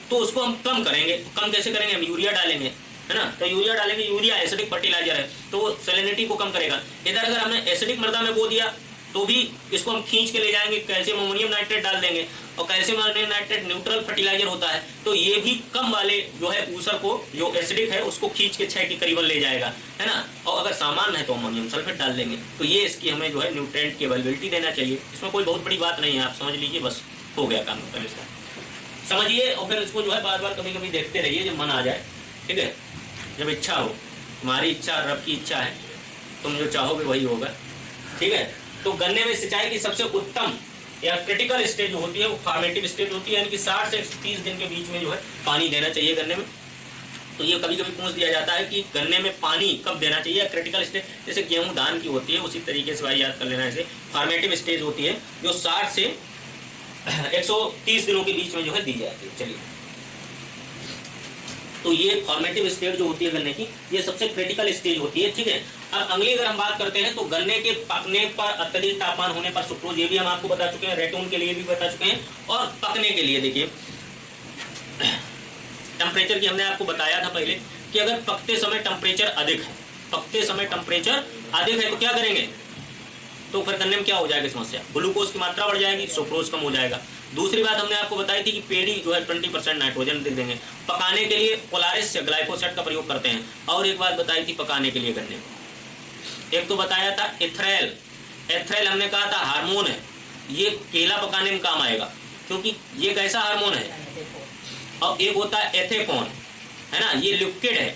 तो उसको हम कम करेंगे। तो कम कैसे करेंगे, हम यूरिया डालेंगे, है ना। तो यूरिया डालेंगे, यूरिया एसिडिक फर्टिलाइजर है, तो वो सैलिनिटी को कम करेगा। इधर अगर हमने एसिडिक मृदा में बो दिया तो भी इसको हम खींच के ले जाएंगे, कैल्शियम अमोनियम नाइट्रेट डाल देंगे, और calcium ammonium nitrate neutral fertiliser होता है, तो ये भी कम वाले जो है ऊसर को, जो एसिडिक है, उसको खींच के 6 के करीबन ले जाएगा, है ना। और अगर सामान्य है तो अमोनियम सल्फेट डाल देंगे। तो ये इसकी हमें जो है न्यूट्रिएंट की अवेलेबिलिटी देना चाहिए। इसमें कोई बहुत बड़ी बात नहीं है, आप समझ लीजिए, बस हो गया काम खत्म इसका, समझिए। और फिर इसको जो है बार बार कभी कभी देखते रहिए जब मन आ जाए, ठीक है, जब इच्छा हो। तुम्हारी इच्छा रब की इच्छा है, तुम जो चाहोगे वही होगा, ठीक है। तो गन्ने में सिंचाई की सबसे उत्तम या क्रिटिकल स्टेज जो होती है वो फॉर्मेटिव स्टेज होती है, यानी कि 60 से 130 दिन के बीच में जो है पानी देना चाहिए गन्ने में। तो ये कभी कभी पूछ दिया जाता है कि गन्ने में पानी कब देना चाहिए, क्रिटिकल स्टेज जैसे गेहूं धान की होती है उसी तरीके से भाई याद कर लेना। ऐसे फॉर्मेटिव स्टेज होती है जो 60 से 130 दिनों के बीच में जो है दी जाती है। चलिए, तो ये फॉर्मेटिव स्टेज जो होती है गन्ने की, ये सबसे क्रिटिकल स्टेज होती है, ठीक है। अब अगली अगर हम बात करते हैं तो गन्ने के पकने पर अत्यधिक तापमान होने पर सुक्रोज, ये भी हम आपको बता चुके हैं, रेटून के लिए भी बता चुके हैं। और पकने के लिए देखिए टेम्परेचर की हमने आपको बताया था पहले कि अगर पकते समय टेम्परेचर अधिक है, पकते समय टेम्परेचर अधिक है तो क्या करेंगे, तो फिर गन्ने में क्या हो जाएगी समस्या, ग्लूकोज की मात्रा बढ़ जाएगी, सुक्रोज कम हो जाएगा। दूसरी बात हमने आपको बताई थी कि पेड़ी जो है 20% नाइट्रोजन दे देंगे। पकाने के लिए पोलारिस या ग्लाइफोसेट का प्रयोग करते हैं। और एक बात बताई थी पकाने के लिए गन्ने को, एक तो बताया था एथ्रेल, एथ्रेल हमने कहा था हार्मोन है, ये केला पकाने में काम आएगा क्योंकि ये कैसा हार्मोन है। और एक होता है एथेकॉन, है ना, ये लिक्विड है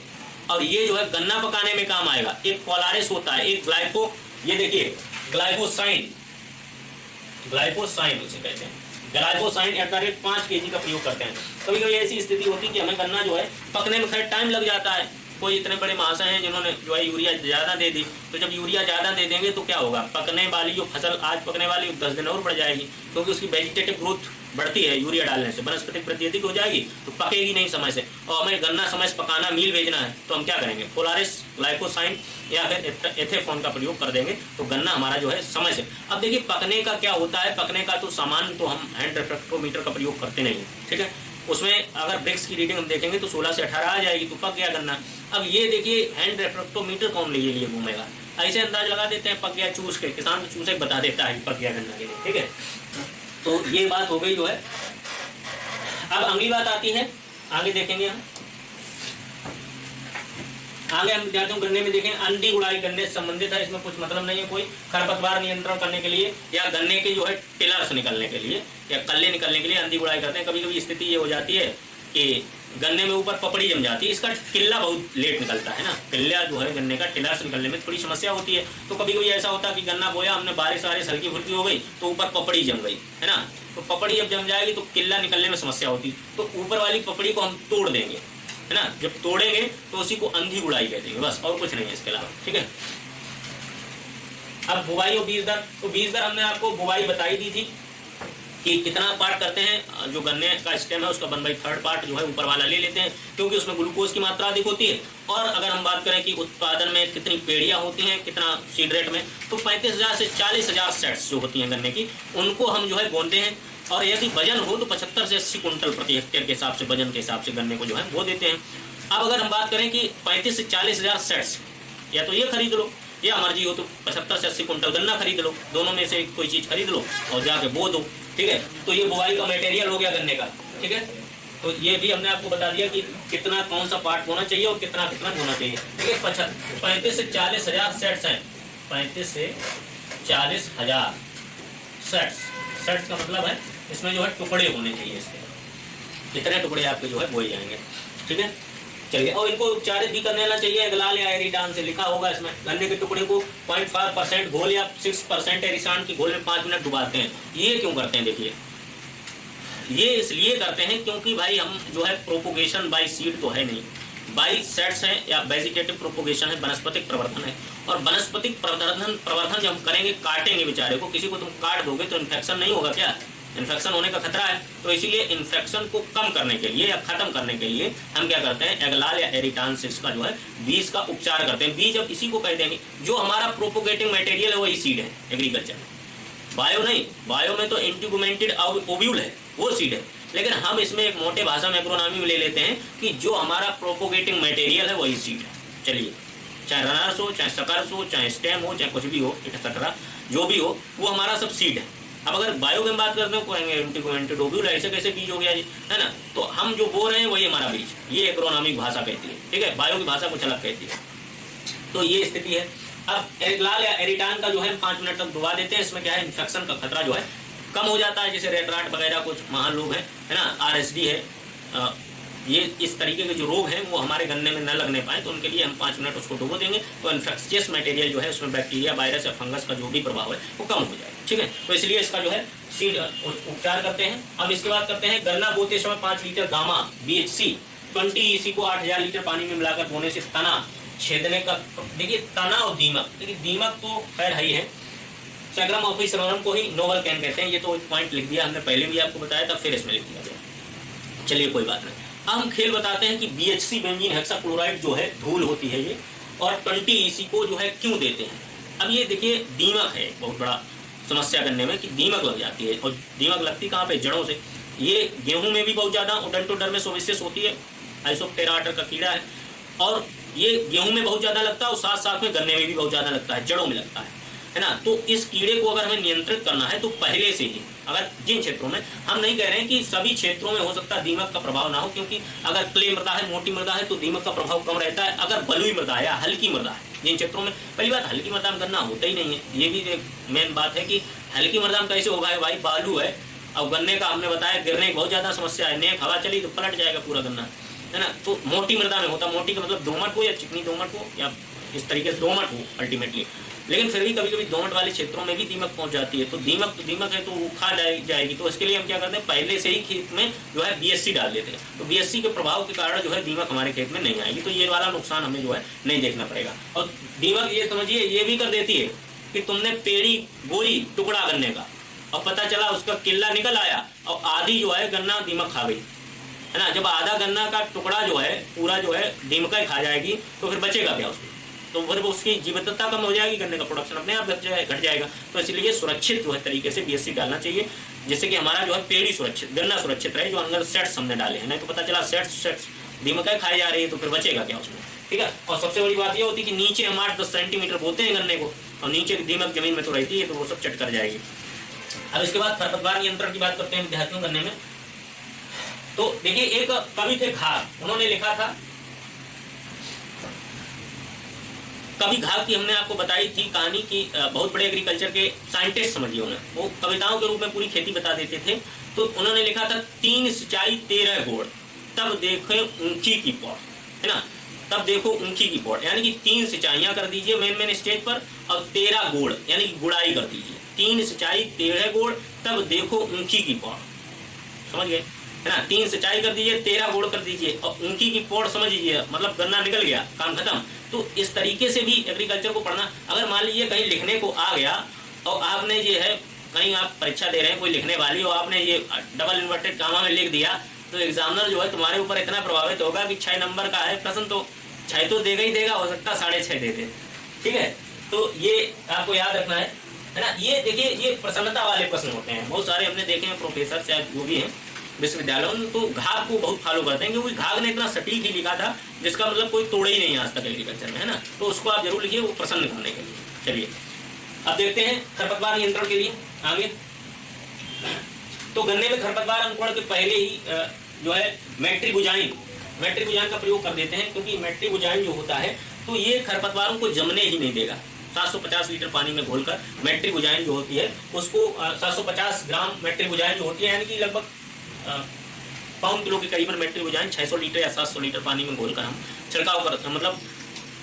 और ये जो है गन्ना पकाने में काम आएगा। एक पोलारिस होता है, एक ग्लाइको, ये देखिए ग्लाइकोसाइन, ग्लाइकोसाइन उसे कहते हैं, ग्लाइकोसाइन 5 kg का प्रयोग करते हैं। कभी कभी ऐसी स्थिति होती है कि हमें गन्ना जो है पकने में खैर टाइम लग जाता है। कोई इतने बड़े महाशय हैं जिन्होंने जो है यूरिया ज्यादा दे दी, तो जब यूरिया ज्यादा दे देंगे तो क्या होगा, पकने वाली जो फसल आज पकने वाली 10 दिन और बढ़ जाएगी, क्योंकि उसकी वेजिटेटिव ग्रोथ बढ़ती है यूरिया डालने से, वनस्पतिक वृद्धि अधिक हो जाएगी तो पकेगी नहीं समय से। और हमें गन्ना समय से पकाना, मील भेजना है, तो हम क्या करेंगे, पोलारिस, ग्लाइकोसाइन या फिर एथेफॉन का प्रयोग कर देंगे तो गन्ना हमारा जो है समय से। अब देखिए पकने का क्या होता है, पकने का तो सामान्य तो हम हैंड रिफ्रैक्टोमीटर का प्रयोग करते नहीं, ठीक है। उसमें अगर ब्रिक्स की रीडिंग हम देखेंगे तो 16 से 18 आ जाएगी, तो पक गया गन्ना। अब ये देखिए हैंड रिफ्रैक्टोमीटर कौन लिए घूमेगा, ऐसे अंदाज लगा देते हैं पक गया, चूस के किसान तो चूसे बता देता है पक गया गन्ना के लिए, ठीक है। तो ये बात हो गई जो है। अब अगली बात आती है, आगे देखेंगे हम, आगे हम विद्यार्थियों गन्ने में देखें अंडी गुड़ाई गन्ने से संबंधित है, इसमें कुछ मतलब नहीं है कोई। खरपतवार नियंत्रण करने के लिए या गन्ने के जो है टिलर्स निकलने के लिए या कल्ले निकलने के लिए अंडी गुड़ाई करते हैं। कभी कभी स्थिति ये हो जाती है कि गन्ने में ऊपर पपड़ी जम जाती है, इसका किल्ला बहुत लेट निकलता है ना, किल्ला जो है गन्ने का टिलर्स निकलने में थोड़ी समस्या होती है। तो कभी कभी ऐसा होता है कि गन्ना बोया हमने, बारिश वारिश हल्की फुल्की हो गई तो ऊपर पपड़ी जम गई, है ना, तो पपड़ी जब जम जाएगी तो किल्ला निकलने में समस्या होती, तो ऊपर वाली पपड़ी को हम तोड़ देंगे, है ना। जब तोड़ेंगे तो उसी को अंधी गुड़ाई कह देंगे, बस और कुछ नहीं है इसके अलावा, ठीक है। अब बुवाई और बीज दर, तो बीज दर हमने आपको बुवाई बताई दी थी कि कितना पार्ट करते हैं, जो गन्ने का स्टेम है उसका 1/3 पार्ट जो है ऊपर वाला ले लेते हैं, क्योंकि उसमें ग्लूकोज की मात्रा अधिक होती है। और अगर हम बात करें कि उत्पादन में कितनी पेड़ियां होती हैं, कितना सीड रेट में, तो 35,000 से 40,000 सेट्स जो होती हैं गन्ने की, उनको हम जो है बोनते हैं। और यदि वजन हो तो 75 से 80 कुंटल प्रति हेक्टेयर के हिसाब से, वजन के हिसाब से गन्ने को जो है वो देते हैं। अब अगर हम बात करें कि 35 से 40,000 सेट्स, या तो ये खरीद लो या मर्जी हो तो 75 से 80 कुंटल गन्ना खरीद लो, दोनों में से कोई चीज खरीद लो और जाके बो दो, ठीक है। तो ये बुवाई का मटेरियल हो गया गन्ने का, ठीक है। तो ये भी हमने आपको बता दिया कि कितना कौन सा पार्ट होना चाहिए और कितना कितना होना चाहिए, ठीक है। 35 से 40,000 सेट्स हैं, 35 से 40,000 सेट्स, सेट्स का मतलब है इसमें जो है टुकड़े होने चाहिए, इसके कितने टुकड़े आपके जो है बोए जाएंगे, ठीक है। चलिए, और इनको उपचारित भी करने ना चाहिए, गलाल या एरिडान से लिखा होगा इसमें। गन्ने के टुकड़े को 0.5% घोल या 6% एरिसान की घोल में 5 मिनट डुबाते हैं। ये क्यों करते हैं, देखिए ये इसलिए करते हैं क्योंकि भाई हम जो है प्रोपोगेशन बाय सीड तो है नहीं, बाई सेट्स है या वेजिटेटिव प्रोपोगेशन है, वनस्पतिक प्रवर्धन है। और वनस्पतिक प्रवर्धन जब हम करेंगे, काटेंगे बेचारे को, किसी को तुम काट दोगे तो इन्फेक्शन नहीं होगा क्या, इन्फेक्शन होने का खतरा है। तो इसीलिए इन्फेक्शन को कम करने के लिए या खत्म करने के लिए हम क्या करते हैं, एगलाल या एरिटान सीड्स का जो है बीज का उपचार करते हैं। बीज अब इसी को कह देंगे, जो हमारा प्रोपोगेटिंग मटेरियल है वही सीड है एग्रीकल्चर में, बायो नहीं, बायो में तो इंटीगुमेंटेड ओव्यूल है वो सीड है, लेकिन हम इसमें एक मोटे भाषा में एग्रोनॉमी में ले लेते हैं कि जो हमारा प्रोपोगेटिंग मटेरियल है वही सीड है। चलिए चाहे रनर्स हो, चाहे सकर्स हो, चाहे स्टेम हो, चाहे कुछ भी हो, एक्सेट्रा जो भी हो, वो हमारा सब सीड है। अब अगर बायो की हम बात करते हैं, कहेंगे एंटीडोब्यूल ऐसे कैसे बीज हो गया जी, है ना। तो हम जो बोल रहे हैं वही हमारा बीज, ये एग्रोनॉमिक भाषा कहती है, ठीक है। बायो की भाषा कुछ अलग कहती है। तो ये स्थिति है। अब एरिक्लाल या एरिटान का जो है 5 मिनट तक डुबा देते हैं। इसमें क्या है, इन्फेक्शन का खतरा जो है कम हो जाता है। जैसे रेड राट वगैरह कुछ महान लोग हैं, है ना, RSD है, ये इस तरीके के जो रोग हैं वो हमारे गन्ने में न लगने पाए, तो उनके लिए हम 5 मिनट उसको डुबो देंगे, तो इन्फेक्शियस मटेरियल जो है उसमें बैक्टीरिया, वायरस या फंगस का जो भी प्रभाव है वो कम हो जाएगा, ठीक है। तो इसलिए इसका जो है सीड उपचार करते हैं। अब इसके बाद करते हैं गन्ना बोते समय 5 लीटर गामा BHC 20 EC को 8000 लीटर पानी में मिलाकर बोने से तना छेदने का, देखिए तना और दीमक, देखिए दीमक तो खैर है ही है, सैग्रम ऑफिस को ही नोवल कैन कहते हैं। ये तो एक पॉइंट लिख दिया हमने, पहले भी आपको बताया था, फिर इसमें लिख दिया गया, चलिए कोई बात नहीं। अब हम खेल बताते हैं कि BHC बेंजीन हेक्साक्लोराइड जो है धूल होती है ये, और 20 EC को जो है क्यों देते हैं। अब ये देखिए दीमक है बहुत बड़ा समस्या करने में कि दीमक लग जाती है, और दीमक लगती कहाँ पे, जड़ों से। ये गेहूं में भी बहुत ज्यादा ओडोंटोडर्मेस होती है, आइसोप्टेराटर का कीड़ा है, और ये गेहूं में बहुत ज्यादा लगता है, और साथ साथ में गन्ने में भी बहुत ज्यादा लगता है, जड़ों में लगता है ना। तो इस कीड़े को अगर हमें नियंत्रित करना है तो पहले से ही, अगर जिन क्षेत्रों में, हम नहीं कह रहे हैं कि सभी क्षेत्रों में हो सकता है दीमक का प्रभाव ना हो, क्योंकि अगर क्ले मृदा है, मोटी मृदा है, तो दीमक का प्रभाव कम रहता है। अगर बलुई मृदा है या हल्की मृदा है, जिन क्षेत्रों में, पहली बात हल्की मृदा में गन्ना होता ही नहीं है, ये भी एक मेन बात है कि हल्की मृदा में कैसे होगा, भाई बालू है, और गन्ने का हमने बताया गिरने की बहुत ज्यादा समस्या है, नेक हवा चली तो पलट जाएगा पूरा गन्ना, है ना। तो मोटी मृदा में होता, मोटी का मतलब दोमट हो या चिकनी दोमट हो, या इस तरीके से दोमट हो अल्टीमेटली, लेकिन फिर भी कभी कभी दोमट वाले क्षेत्रों में भी दीमक पहुंच जाती है। तो दीमक है तो वो खा जाएगी, तो इसके लिए हम क्या करते हैं, पहले से ही खेत में जो है BHC डाल देते हैं, तो BHC के प्रभाव के कारण जो है दीमक हमारे खेत में नहीं आएगी, तो ये वाला नुकसान हमें जो है नहीं देखना पड़ेगा। और दीमक ये समझिए ये भी कर देती है कि तुमने पेड़ी बोई टुकड़ा गन्ने का, और पता चला उसका किल्ला निकल आया, और आधी जो है गन्ना दीमक खा गई, है ना। जब आधा गन्ना का टुकड़ा जो है पूरा जो है दीमक खा जाएगी, तो फिर बचेगा क्या उसमें, तो फिर उसकी जीवंतता कम हो जाएगी, गन्ने का प्रोडक्शन अपने आप घट जाएगा। तो इसलिए सुरक्षित जो है तरीके से BHC डालना चाहिए, जिससे कि हमारा जो है पेड़ी सुरक्षित, गन्ना सुरक्षित रहे, जो अंदर सेट्स हमने डाले हैं, नहीं तो पता चला सेट्स दीमक खाई जा रही है, तो फिर बचेगा क्या उसमें, ठीक है। और सबसे बड़ी बात ये होती है कि नीचे हम 8-10 सेंटीमीटर बोते हैं गन्ने को, और नीचे की दीमक जमीन में तो रहती है, तो वो सब चट कर जाएगी। अब इसके बाद खरपतवार नियंत्रण की बात करते हैं विद्यार्थियों गन्ने में। तो देखिए एक कवि थे घाघ, उन्होंने लिखा था, कवि घाघ की हमने आपको बताई थी कहानी की, बहुत बड़े एग्रीकल्चर के साइंटिस्ट समझिए उन्हें, वो कविताओं के रूप में पूरी खेती बता देते थे। तो उन्होंने लिखा था 3 सिंचाई 13 गोड़, तब देखे ऊंची की पौड़, है ना, तब देखो ऊंची की पौड़, यानी कि 3 सिंचाइयां कर दीजिए मेन स्टेज पर, और 13 गोड़ यानी कि गुड़ाई कर दीजिए। 3 सिंचाई 13 गोड़, तब देखो ऊंची की पौड़, समझ गए, है ना। 3 सिंचाई कर दीजिए, 13 गोड़ कर दीजिए, और ऊंची की पौड़ समझ लीजिए, मतलब गन्ना निकल गया, काम खत्म। तो इस तरीके से भी एग्रीकल्चर को पढ़ना। अगर मान लीजिए कहीं लिखने को आ गया, और आपने ये है कहीं आप परीक्षा दे रहे हैं, कोई लिखने वाली, और आपने ये डबल इन्वर्टेड कामा में लिख दिया, तो एग्जामिनर जो है तुम्हारे ऊपर इतना प्रभावित होगा कि 6 नंबर का है प्रश्न, तो 6 तो देगा ही देगा, हो सकता 6.5 दे दे, ठीक है। तो ये आपको याद रखना है ना। ये देखिए ये प्रसन्नता वाले प्रश्न होते हैं, बहुत सारे हमने देखे हैं, प्रोफेसर शायद जो भी हैं विश्वविद्यालयों में, तो घाघ को बहुत फॉलो करते हैं, क्योंकि घाघ ने इतना सटीक ही लिखा था जिसका मतलब कोई तोड़े ही नहीं आज तक एग्रीकल्चर में, है ना। तो उसको आप जरूर लिखिए, वो प्रसन्न करने के लिए। चलिए अब देखते हैं खरपतवार नियंत्रण के लिए आगे। तो गन्ने में खरपतवार अंकुरण के पहले ही जो है मेट्रिबुजाइन का प्रयोग कर देते हैं, क्योंकि मेट्रिबुजाइन जो होता है तो ये खरपतवारों को जमने ही नहीं देगा। 750 लीटर पानी में घोलकर मेट्रिबुजाइन जो होती है उसको 750 ग्राम मेट्रिबुजाइन जो होती है, यानी कि लगभग पाउंड किलो के करीबन मेट्रिबुजाइन 600 लीटर या 700 लीटर पानी में घोलकर हम छिड़काव करते हैं, मतलब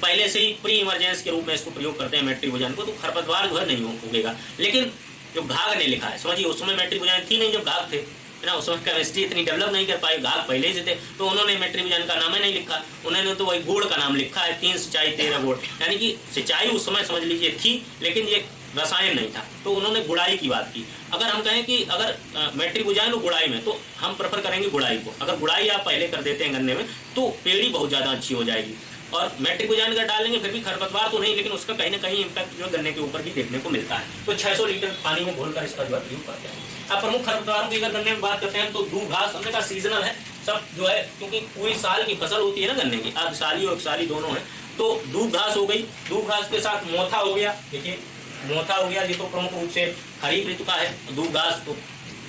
पहले से ही प्री इमरजेंस के रूप में इसको प्रयोग करते हैं मेट्रिबुजाइन को। तो खरपतवार जो है नहीं उगेगा। लेकिन जो घाघ ने लिखा है, समझिए उस समय मेट्रिबुजाइन थी नहीं जब घाघ थे, है ना, उस समय केमिस्ट्री इतनी डेवलप नहीं कर पाई, घाघ पहले से थे, तो उन्होंने मेट्रिबुजाइन का नाम ही नहीं लिखा, उन्होंने तो वही गुड़ का नाम लिखा है, 3 सिंचाई 13 गुड़, यानी कि सिंचाई उस समय समझ लीजिए थी, लेकिन ये रसायन नहीं था, तो उन्होंने गुड़ाई की बात की। अगर हम कहें कि अगर मेट्रिबुजाइन और गुड़ाई में, तो हम प्रेफर करेंगे गुड़ाई को। अगर गुड़ाई आप पहले कर देते हैं गन्ने में, तो पेड़ी बहुत ज़्यादा अच्छी हो जाएगी। और मेट्रिबुजाइन का डालेंगे फिर भी खरपतवार तो नहीं, लेकिन उसका कहीं ना कहीं इम्पैक्ट जो गन्ने के ऊपर भी देखने को मिलता है। तो 600 लीटर पानी में घोलकर इसका जो है प्रयोग करते हैं। अब प्रमुख खरपतवारों की अगर गन्ने में बात करते हैं तो दूब घास हमने कहा सीजनल है, सब जो है क्योंकि पूरी साल की फसल होती है ना गन्ने की, अर्धसाली और एकसाली दोनों है, तो दूब घास हो गई, दूब घास के साथ मोथा हो गया, देखिए मोथा हो गया, ये तो प्रमुख रूप से खरीफ ऋतु का है, दूब घास तो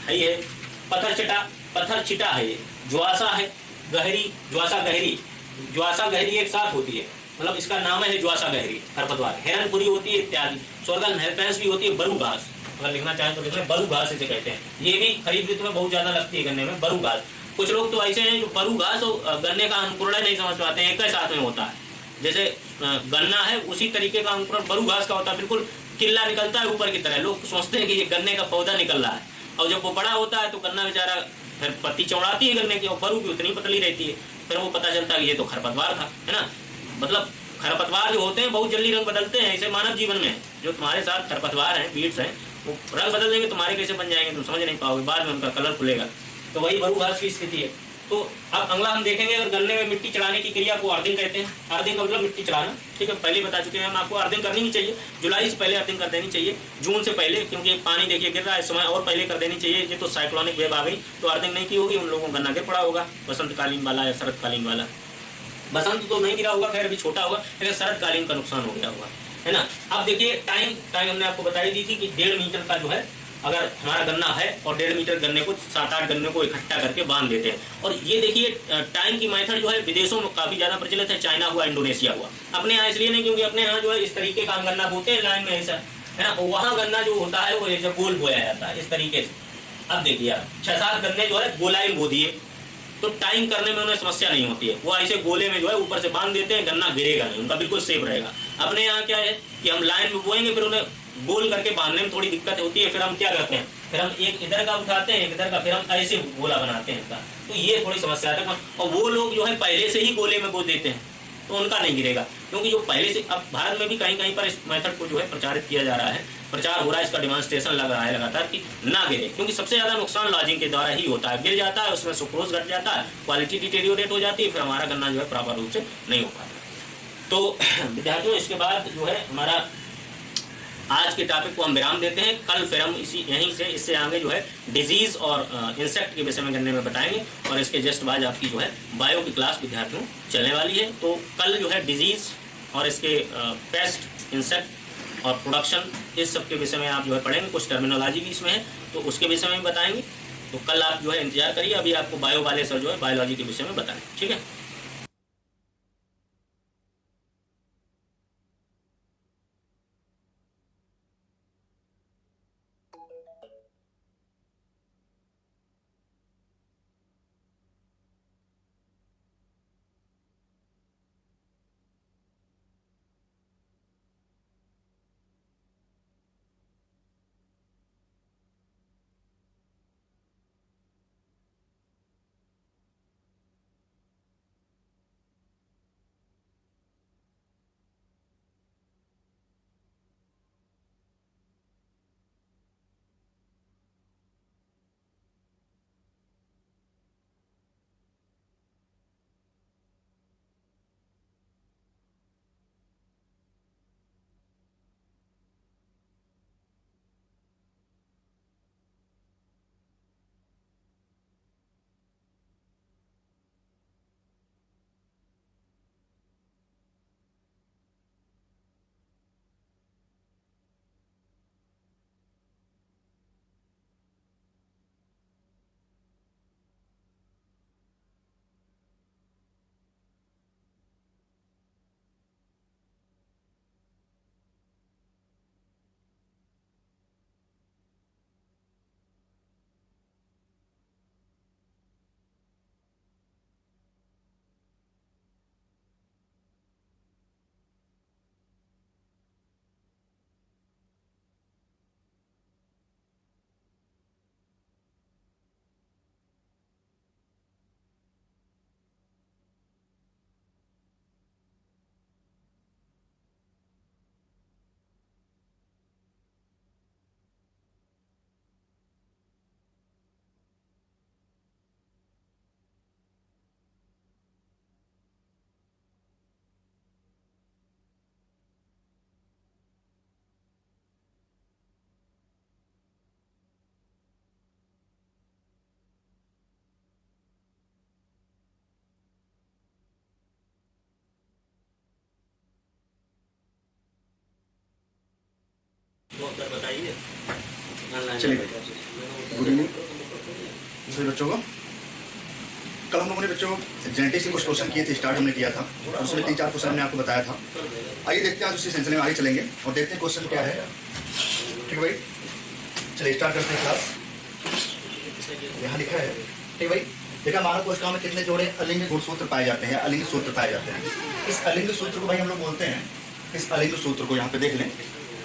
है ही है। पत्थर छिटा है, ये ज्वासा है, गहरी, ज्वासा गहरी, ज्वासा गहरी एक साथ होती है, मतलब इसका नाम है ज्वासा गहरी खरपतवार, हिरणपुरी होती है इत्यादि। सोरगन हेल्पेंस भी होती है, बरू घास, अगर लिखना चाहें तो लिख लें, बरू घास इसे कहते हैं, ये भी खरीफ ऋतु में बहुत ज्यादा लगती है गन्ने में, बरू घास। कुछ लोग तो ऐसे हैं जो बरू घास और गन्ने का अंकुरण नहीं समझ पाते हैं, एक ही साथ में होता है। जैसे गन्ना है उसी तरीके का अंकुरण बरू घास का होता है, बिल्कुल किल्ला निकलता है ऊपर की तरह, लोग सोचते हैं कि ये गन्ने का पौधा निकल रहा है, और जब वो बड़ा होता है तो गन्ना बेचारा फिर पत्ती चौड़ाती है गन्ने की, और बरू की उतनी पतली रहती है, फिर वो पता चलता है कि ये तो खरपतवार था, है ना। मतलब खरपतवार जो होते हैं बहुत जल्दी रंग बदलते हैं, ऐसे मानव जीवन में जो तुम्हारे साथ खरपतवार हैं, बीट्स हैं, वो रंग बदल देंगे, तुम्हारे कैसे बन जाएंगे तुम समझ नहीं पाओगे, बाद में उनका कलर खुलेगा। तो वही बरू घास की स्थिति है। तो अब अगला हम देखेंगे, अगर गन्ने में मिट्टी चढ़ाने की क्रिया को अर्थिंग कहते हैं। अर्थिंग का मतलब मिट्टी चढ़ाना, ठीक है, पहले बता चुके हैं हम आपको, अर्थिंग करनी नहीं चाहिए, जुलाई से पहले अर्थिंग कर देनी चाहिए, जून से पहले, क्योंकि पानी देखिए गिर रहा है इस समय, और पहले कर देनी चाहिए। ये तो साइक्लोनिक वेव आ गई तो अर्थिंग नहीं की होगी, उन लोगों को गन्ना गिर पड़ा होगा, बसंतकालीन वाला या शरतकालीन वाला। बसंत तो नहीं गिरा होगा, खैर अभी छोटा होगा, लेकिन शरतकालीन का नुकसान हो गया होगा, है ना। अब देखिए टाइम हमने आपको बताई दी थी कि 1.5 मीटर का जो है, अगर हमारा गन्ना है और 1.5 मीटर गन्ने को 7-8 गन्ने को इकट्ठा करके बांध देते हैं। और ये देखिए टाइम की मेथड जो है विदेशों में काफी ज्यादा प्रचलित है, चाइना हुआ, इंडोनेशिया हुआ, अपने यहाँ इसलिए नहीं क्योंकि अपने यहाँ जो है इस तरीके का गन्ना बोते हैं लाइन में ऐसा, है ना, वहाँ गन्ना जो होता है वो ऐसा गोल बोया जाता है इस तरीके से। अब देखिए आप 6-7 गन्ने जो है गोलाई बो दिए, तो टाइम करने में उन्हें समस्या नहीं होती है, वो ऐसे गोले में जो है ऊपर से बांध देते हैं, गन्ना गिरेगा नहीं, उनका बिल्कुल सेफ रहेगा। अपने यहाँ क्या है कि हम लाइन में बोएंगे, फिर उन्हें गोल करके बांधने में थोड़ी दिक्कत होती है, फिर हम क्या करते हैं, फिर हम एक इधर का उठाते हैं, एक इधर का, फिर हम ऐसे गोला बनाते हैं इनका, तो ये थोड़ी समस्या है। और वो लोग जो है पहले से ही गोले में बो देते हैं, तो उनका नहीं गिरेगा, क्योंकि जो पहले से, अब भारत में भी कहीं कहीं पर इस मेथड को जो है प्रचारित किया जा रहा है, प्रचार हो रहा है, इसका डिमॉन्स्ट्रेशन लग रहा है लगातार कि ना गिरे, क्योंकि सबसे ज्यादा नुकसान लॉजिंग के द्वारा ही होता है, गिर जाता है, उसमें सुक्रोज घट जाता है, क्वालिटी डिटेरियोरेट हो जाती है, फिर हमारा गन्ना जो है प्रॉपर रूप से नहीं हो पाता। तो विद्यार्थियों इसके बाद जो है हमारा आज के टॉपिक को हम विराम देते हैं, कल फिर हम इसी यहीं से इससे आगे जो है डिजीज और इंसेक्ट के विषय में गन्ने में बताएंगे, और इसके जस्ट बाद आपकी जो है बायो की क्लास विद्यार्थियों चलने वाली है। तो कल जो है डिजीज और इसके पेस्ट, इंसेक्ट और प्रोडक्शन, इस सब के विषय में आप जो है पढ़ेंगे, कुछ टर्मिनोलॉजी भी इसमें है तो उसके विषय में बताएंगे। तो कल आप जो है इंतजार करिए, अभी आपको बायो वाले सर जो है बायोलॉजी के विषय में बताएं, ठीक है। बताइए। चलिए गुड इवनिंग सभी बच्चों को। कल हम लोगों ने बच्चों जेनेटिक्स के कुछ क्वेश्चन किए थे, स्टार्ट हमने किया था, उसमें 3-4 क्वेश्चन हमने आपको बताया था। आइए देखते हैं आज उसी सिलसिले में आगे चलेंगे और देखते हैं क्वेश्चन क्या है। ठीक है भाई, चलिए स्टार्ट करते हैं क्लास। यहाँ लिखा है, ठीक है भाई, देखा मानव कोशिकाओं में कितने जोड़े अलिंग गुणसूत्र पाए जाते हैं, अलिंग सूत्र पाए जाते हैं। इस अलिंग सूत्र को भाई हम लोग बोलते हैं, इस अलिंग सूत्र को यहाँ पे देख लें,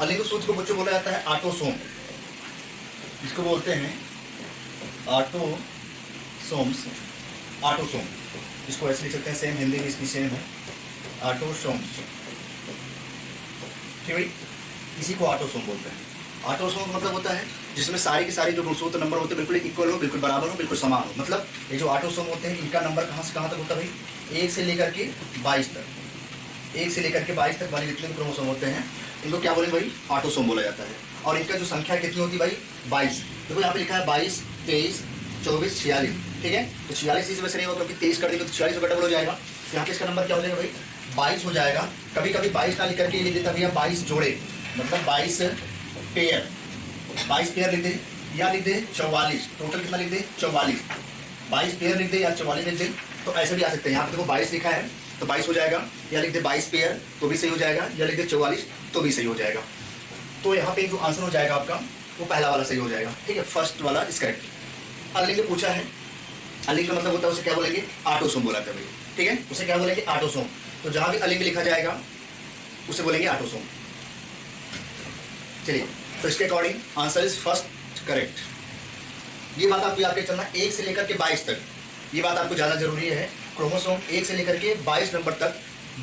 अलिंग सूत्र को बच्चों बोला जाता है ऑटोसोम। इसको बोलते हैं ऑटोसोम्स, ऑटोसोम। इसको ऐसे लिख सकते हैं, सेम हिंदी में इसकी सेम है, ऑटोसोम्स। ठीक भाई, इसी को ऑटोसोम बोलते हैं। ऑटोसोम मतलब होता है जिसमें सारी की सारी जो गुणसूत्र नंबर होते हैं बिल्कुल इक्वल हो, बिल्कुल बराबर हो, बिल्कुल समान हो। मतलब ये जो ऑटोसोम होते हैं इनका नंबर कहाँ से कहाँ तक होता है भाई, 1 से लेकर के 22 तक, 1 से लेकर के 22 तक वाले जितने भी क्रोमोसोम होते हैं इनको क्या बोलेंगे भाई, ऑटोसोम बोला जाता है। और इनका जो संख्या कितनी होती है भाई, 22। देखो यहाँ पे लिखा है 22, 23, 24, 46। ठीक है, तो 46 इस वजह से नहीं होगा क्योंकि 23 कर देंगे तो 46 का डबल हो जाएगा। तो यहाँ पे इसका नंबर क्या हो जाएगा भाई, 22 हो जाएगा। कभी कभी 22 ना लिख करके लिख देता भैया 22 जोड़े, मतलब 22 पेयर, 22 पेयर लिख दे या लिख दे 44। टोटल कितना लिख दे, 44। 22 पेयर लिख दे या 44 लिख दे, तो ऐसे भी आ सकते हैं। यहाँ पे देखो 22 लिखा है तो 22 हो जाएगा, या लिख दे 22 पेयर तो भी सही हो जाएगा, या लिख दे 44 तो भी सही हो जाएगा। तो यहाँ पे जो आंसर हो जाएगा आपका वो पहला वाला सही हो जाएगा। ठीक है, फर्स्ट वाला इज करेक्ट। अलिंग पूछा है, अलिंग का मतलब होता है उसे क्या बोलेंगे, ऑटोसोम बोला जाता है भाई। ठीक है, उसे क्या बोलेंगे, ऑटोसोम। तो जहां भी अलिंग लिखा जाएगा उसे बोलेंगे ऑटोसोम। चलिए, तो इसके according answer is first correct. ये बात आपको याद रखना, 1 से लेकर के 22 तक, ये बात आपको ज्यादा जरूरी है। क्रोमोसोम 1 से लेकर के 22 नंबर तक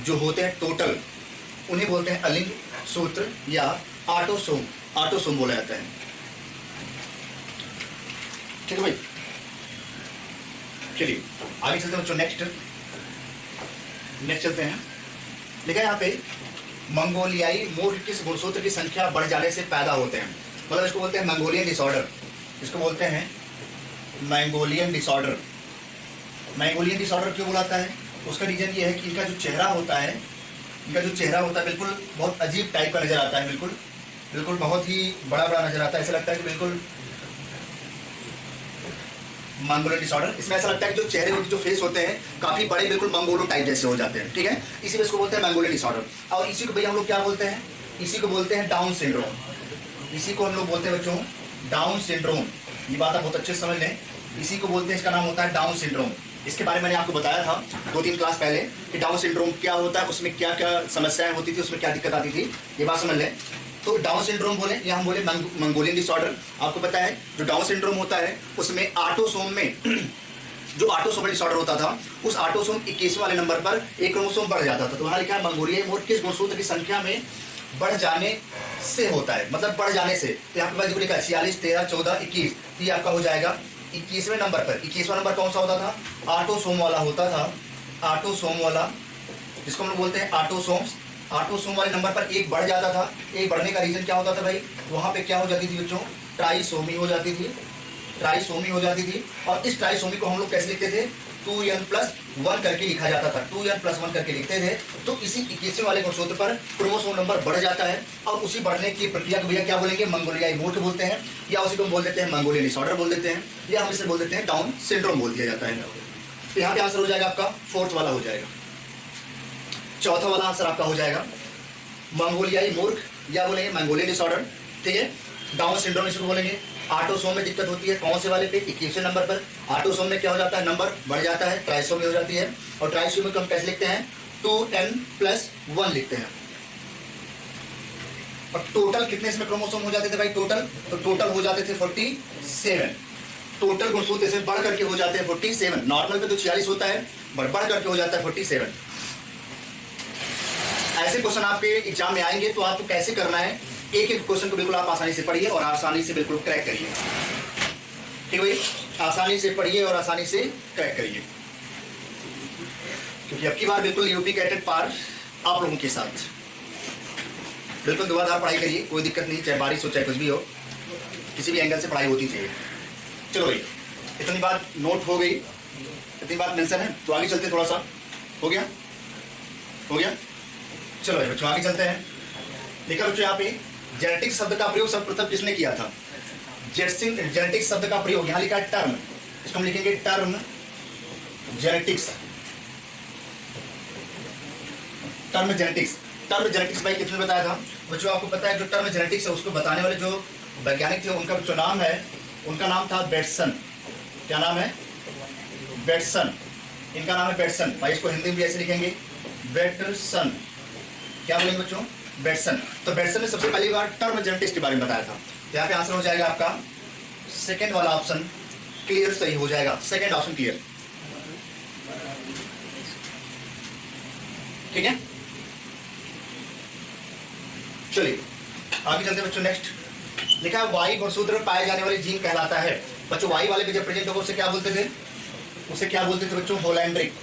जो होते हैं टोटल, उन्हें बोलते हैं अलिंग सूत्र या ऑटोसोम, ऑटोसोम बोला जाता है। ठीक है भाई, चलिए आगे चलते हैं बच्चों। नेक्स्ट चलते हैं। देखा यहाँ पे, मंगोलियाई मूर्ख किस गुणसूत्र की संख्या बढ़ जाने से पैदा होते हैं, मतलब इसको बोलते हैं मंगोलियन डिसऑर्डर। इसको बोलते हैं मंगोलियन डिसऑर्डर। मंगोलियन डिसऑर्डर क्यों बुलाता है, उसका रीजन ये है कि इनका जो चेहरा होता है, इनका जो चेहरा होता है बिल्कुल बहुत अजीब टाइप का नजर आता है, बिल्कुल बिल्कुल बहुत ही बड़ा बड़ा नजर आता है। ऐसा लगता है कि बिल्कुल मंगोलियन डिसऑर्डर, इसमें ऐसा लगता है कि जो चेहरे जो फेस होते हैं काफी बड़े, बिल्कुल मंगोलो टाइप जैसे हो जाते हैं। ठीक है, इसी में इसको बोलते हैं मंगोलियन डिसऑर्डर। और इसी को भैया हम लोग क्या बोलते हैं, इसी को बोलते हैं डाउन सिंड्रोम। इसी को हम लोग बोलते हैं बच्चों डाउन सिंड्रोम। ये बात आप बहुत अच्छे से समझ लें, इसी को बोलते हैं, इसका नाम होता है डाउन सिंड्रोम। इसके बारे में मैंने आपको बताया था 2-3 क्लास पहले कि डाउन सिंड्रोम क्या होता है, उसमें क्या क्या समस्याएं होती थी, उसमें क्या दिक्कत आती थी, ये बात समझ लें। तो डाउन सिंड्रोम बोले या हम बोले मंगोलियन डिसऑर्डर, आपको पता है जो डाउन सिंड्रोम होता है उसमें ऑटोसोम में जो ऑटोसोमल डिसऑर्डर होता था, उस ऑटोसोम 21वें वाले नंबर पर एक क्रोमोसोम बढ़ जाता था। तो वहां लिखा है मंगोलियाई मूर्ख किस गुणसूत्र की संख्या में बढ़ जाने से होता है, मतलब बढ़ जाने से। तो यहाँ पे लिखा है 46, 13, 14, 21, ये आपका हो जाएगा 21वें नंबर पर। 21वां नंबर कौन सा होता था, ऑटोसोम वाला होता था, ऑटोसोम वाला, जिसको हम लोग बोलते हैं ऑटोसोम्स। ऑटोसोम वाले नंबर पर एक बढ़ जाता था। एक बढ़ने का रीजन क्या होता था भाई, वहां पे क्या हो जाती थी बच्चों, ट्राइसोमी हो जाती थी, ट्राइसोमी हो जाती थी। और इस ट्राइसोमी को हम लोग कैसे लिखते थे, 2n+1 करके लिखा जाता था, 2n+1 करके लिखते थे। तो इसी 21वें वाले गुणसूत्र पर क्रोमोसोम नंबर बढ़ जाता है और उसी बढ़ने की प्रक्रिया को भैया क्या बोलेंगे, मंगोलियाई मूर्ख बोलते हैं, या उसी को हम बोल देते हैं मंगोलियन डिसऑर्डर बोल देते हैं, या हम इसे बोल देते हैं डाउन सिंड्रोम बोल दिया जाता है। तो यहाँ पे आंसर हो जाएगा आपका फोर्थ वाला हो जाएगा। चौथा वाला आंसर आपका हो जाएगा मंगोलियाई मूर्ख, या बोलेंगे मंगोलियन डिसऑर्डर। ठीक है, डाउन सिंड्रोम इसको बोलेंगे। ऑटोसोम में दिक्कत होती है, कौन से वाले पे, 21वें नंबर पर। ऑटोसोम में क्या हो जाता है, नंबर बढ़ जाता है, ट्राइसोमी हो जाती है। और ट्राइसोमी को हम कैसे लिखते हैं, 2n+1 लिखते हैं। और टोटल कितने इसमें क्रोमोसोम हो जाते थे भाई, टोटल हो जाते थे 47। टोटल गुणसूत्र इसमें बढ़ करके हो जाते हैं 47। नॉर्मल पे तो 46 होता है, बढ़ करके हो जाता है 47। ऐसे क्वेश्चन आपके एग्जाम में आएंगे तो आपको कैसे करना है, एक एक क्वेश्चन को बिल्कुल आप आसानी से पढ़िए और आसानी से बिल्कुल क्रैक करिए। ठीक है भाई, आसानी से पढ़िए और आसानी से क्रैक करिए, क्योंकि अब की बार बिल्कुल यूपी कैटेट पार आप लोगों के साथ। बिल्कुल दुआधार पढ़ाई करिए, कोई दिक्कत नहीं, चाहे बारिश हो चाहे कुछ भी हो, किसी भी एंगल से पढ़ाई होती चाहिए। चलो भाई, इतनी बात नोट हो गई, इतनी बात मेंशन है, तो आगे चलते, थोड़ा सा हो गया, हो गया। चलो भाई बच्चों आगे चलते हैं। देखा बच्चों यहाँ पे जेनेटिक्स शब्द का प्रयोग सर्वप्रथम किसने किया था? जेनेटिक्स शब्द का प्रयोग यहाँ लिखा है टर्म, इसको हम लिखेंगे टर्म जेनेटिक्स। टर्म जेनेटिक्स भाई किसने बताया था बच्चों? आपको पता है जो टर्म जेनेटिक्स है उसको बताने वाले जो वैज्ञानिक थे उनका जो नाम है, उनका नाम था बेटसन। क्या नाम है? बेटसन। इनका नाम है बेटसन। भाई इसको हिंदी में भी ऐसे लिखेंगे बेटसन। क्या बोलेंगे बच्चों? बेटसन। तो बेटसन ने सबसे पहली बार टर्म जेनेटिक्स के बारे में बताया था। तो यहाँ पे आंसर हो जाएगा आपका सेकेंड वाला ऑप्शन क्लियर सही हो जाएगा। सेकेंड ऑप्शन क्लियर, ठीक है। चलिए आगे चलते बच्चों। नेक्स्ट लिखा है वाई गुणसूत्र में पाए जाने वाले जीन कहलाता है। बच्चों वाई वाले पे जब प्रेजेंट होगा उसे क्या बोलते थे? उसे क्या बोलते थे बच्चों? होलैंड्रिक।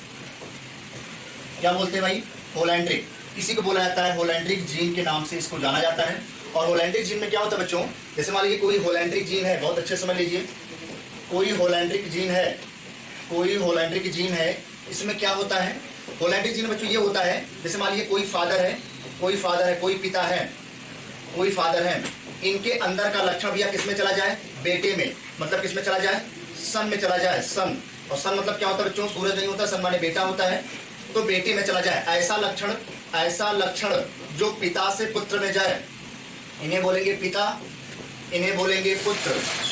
क्या बोलते हैं भाई? होलैंड्रिक। इसी को बोला जाता है होलैंड्रिक जीन के नाम से इसको जाना जाता है। और होलैंड्रिक जीन में क्या होता है बच्चों? जैसे मान लीजिए कोई होलैंड्रिक जीन है, बहुत अच्छे समझ लीजिए, कोई होलैंड्रिक जीन है, कोई होलैंड्रिक जीन है, इसमें क्या होता है? होलैंड्रिक जीन बच्चों ये होता है, जैसे मान लीजिए कोई फादर है, कोई पिता है, कोई फादर है, इनके अंदर का लक्षण भैया किसमें चला जाए? बेटे में। मतलब किसमें चला जाए? सन में चला जाए। सन, और सन मतलब क्या होता है बच्चों? सूरज नहीं होता, सन माने बेटा होता है, तो बेटे में चला जाए। ऐसा लक्षण जो पिता से पुत्र में जाए, इन्हें बोलेंगे पिता, इन्हें बोलेंगे पुत्र।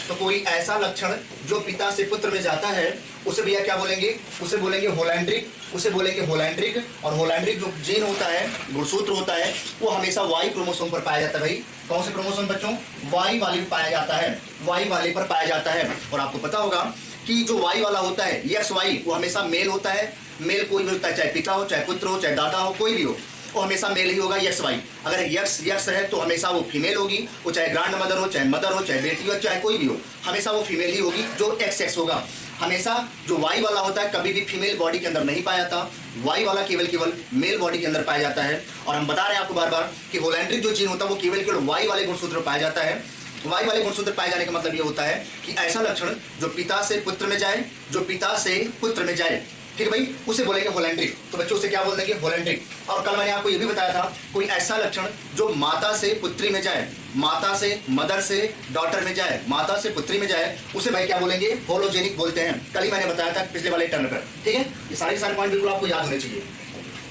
तो कोई ऐसा लक्षण जो पिता से पुत्र में जाता है उसे भैया क्या बोलेंगे? उसे बोलेंगे होलैंड्रिक। उसे बोलेंगे होलैंड्रिक। और होलैंड्रिक जो जीन होता है, गुणसूत्र होता है, वो हमेशा वाई क्रोमोसोम पर पाया जाता है। भाई कौन से क्रोमोसोम बच्चों? वाई वाले पर पाया जाता है, वाई वाले पर पाया जाता है। और आपको पता होगा कि जो वाई वाला होता है, यक्स वाई, वो हमेशा मेल होता है। मेल कोई भी होता है, चाहे पिता हो, चाहे पुत्र हो, चाहे दादा हो, कोई भी हो, वो हमेशा मेल ही होगा। X Y. अगर यक्स है तो हमेशा वो फीमेल होगी। वो चाहे ग्रैंड मदर हो, चाहे मदर हो, चाहे बेटी हो, चाहे कोई भी हो, हमेशा वो फीमेल ही होगी। जो एक्स होगा, हमेशा जो वाई वाला होता है कभी भी फीमेल बॉडी के अंदर नहीं पाया जाता। वाई वाला केवल मेल बॉडी के अंदर पाया जाता है। और हम बता रहे हैं आपको बार बार कि होलैंड्रिक जो जीन होता है वो केवल वाई वाले गुणसूत्र पाया जाता है। वाई वाले गुणसूत्र पाए जाने का मतलब ये होता है कि ऐसा लक्षण जो पिता से पुत्र में जाए, जो पिता से पुत्र में जाए, ठीक है भाई, उसे बोलेंगे होलैंड्रिक। तो बच्चों से क्या बोल देंगे? होलैंड्रिक। और कल मैंने आपको ये भी बताया था कोई ऐसा लक्षण जो माता से पुत्री में जाए, माता से, मदर से डॉटर में जाए, माता से पुत्री में जाए, उसे भाई क्या बोलेंगे? होलोजेनिक बोलते हैं। कल ही मैंने बताया था पिछले वाले टर्न पर, ठीक है। ये सारे पॉइंट बिल्कुल आपको याद होने चाहिए।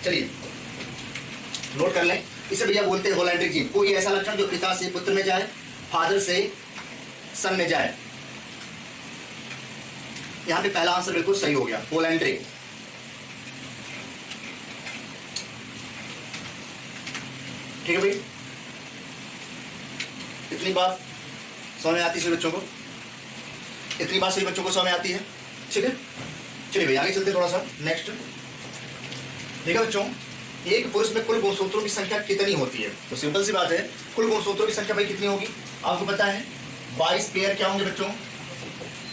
चलिए नोट कर लें। इसे भैया बोलते हैं होलैंड्रिक जीन। कोई ऐसा लक्षण जो पिता से पुत्र में जाए, फादर से सन में जाए। यहां पे पहला आंसर बिल्कुल सही हो गया, होलैंड्रिक। ठीक है भाई, इतनी बात समझ में आती है बच्चों को? इतनी बात सही बच्चों को समझ में आती है? ठीक है, चलिए भाई आगे चलते थोड़ा सा। नेक्स्ट देखा बच्चों, एक पुरुष में कुल गुणसूत्रों की संख्या कितनी होती है? तो सिंपल सी बात है, कुल गुणसूत्रों की संख्या भाई कितनी होगी? आपको पता है 22 पेयर क्या होंगे बच्चों?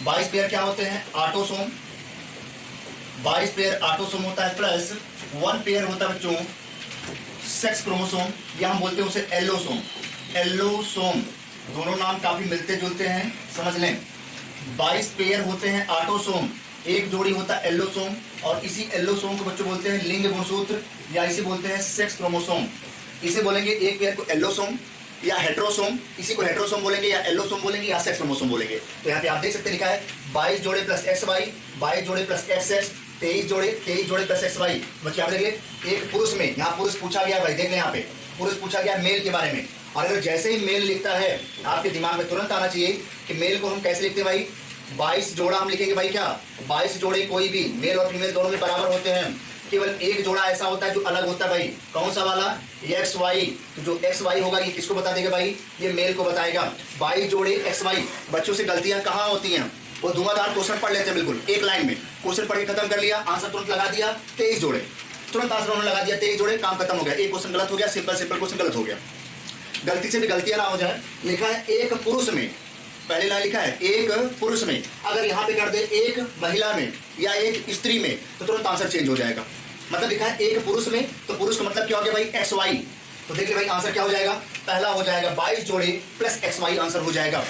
22 पेयर क्या होते हैं? ऑटोसोम। 22 पेयर ऑटोसोम होता है, प्लस 1 पेयर होता है बच्चों सेक्स क्रोमोसोम, या हम बोलते हैं उसे एल्लोसोम। एल्लोसोम, दोनों नाम काफी मिलते जुलते हैं, समझ लें। 22 पेयर होते हैं ऑटोसोम, एक जोड़ी होता है एल्लोसोम, और इसी एल्लोसोम को बच्चों बोलते हैं लिंग गुणसूत्र, या इसे बोलते हैं सेक्स क्रोमोसोम। इसे बोलेंगे एक पेयर को एल्लोसोम या हेट्रोसोम, इसी को हेट्रोसोम बोलेंगे, या एल्लोसोम बोलेंगे, या सेक्स क्रोमोसोम बोलेंगे। तो यहाँ पे आप देख सकते हैं लिखा है 22 जोड़े प्लस एक्स वाई, 22 जोड़े प्लस एक्स एक्स, 23 जोड़े प्लस एक्स वाई। बच्चे आप देखिए, एक पुरुष में, यहाँ पुरुष पूछा गया भाई, देख लें यहाँ पे पुरुष पूछा गया मेल के बारे में। और अगर जैसे ही मेल लिखता है, आपके दिमाग में तुरंत आना चाहिए कि मेल को हम कैसे लिखते हैं भाई? 22 जोड़ा हम लिखेंगे भाई। क्या 22 जोड़े कोई भी मेल और फीमेल दोनों के बराबर होते हैं, केवल एक जोड़ा ऐसा होता है जो अलग होता है भाई। कौन सा वाला? X Y. तो जो एक्स वाई होगा ये किसको बता देगा भाई? ये मेल को बताएगा। 22 जोड़े एक्स वाई। बच्चों से गलतियां कहाँ होती हैं? वो धुआंधार क्वेश्चन पढ़ लेते हैं, बिल्कुल एक लाइन में क्वेश्चन पढ़ के खत्म कर लिया, आंसर तुरंत लगा दिया, 23 जोड़े, तुरंत आंसर उन्होंने लगा दिया, 23 जोड़े, काम खत्म हो गया। एक क्वेश्चन गलत हो गया, सिंपल क्वेश्चन गलत हो गया। गलती से भी गलतियां ना हो जाए। लिखा है एक पुरुष में, पहले लाइन लिखा है एक पुरुष में, अगर यहाँ पे कर दे एक महिला में या एक स्त्री में, तो तुरंत आंसर चेंज हो जाएगा। मतलब लिखा है एक पुरुष में, तो पुरुष का मतलब क्या हो गया भाई? X Y. तो देखिए भाई आंसर क्या हो जाएगा? पहला हो जाएगा 22 जोड़े प्लस एक्स वाई, आंसर हो जाएगा।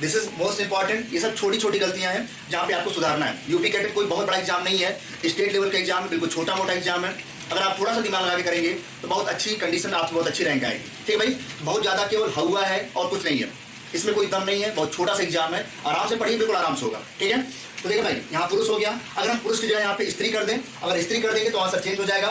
This is most important. ये सब छोटी छोटी गलतियां हैं जहां पे आपको सुधारना है। यूपी कैटेट कोई बहुत बड़ा एग्जाम नहीं है, स्टेट लेवल का एग्जाम है, बिल्कुल छोटा मोटा एग्जाम है। अगर आप थोड़ा सा दिमाग लगा के करेंगे तो बहुत अच्छी कंडीशन, आपकी बहुत अच्छी रैंक आएगी। ठीक है भाई, बहुत ज़्यादा केवल हुआ है और कुछ नहीं है, इसमें कोई दम नहीं है, बहुत छोटा सा एग्जाम है, आराम से पढ़िए, बिल्कुल आराम से होगा। ठीक है, तो देखिए भाई यहाँ पुरुष हो गया, अगर हम पुरुष की जगह यहाँ पे स्त्री कर दें, अगर स्त्री कर देंगे तो आंसर चेंज हो जाएगा।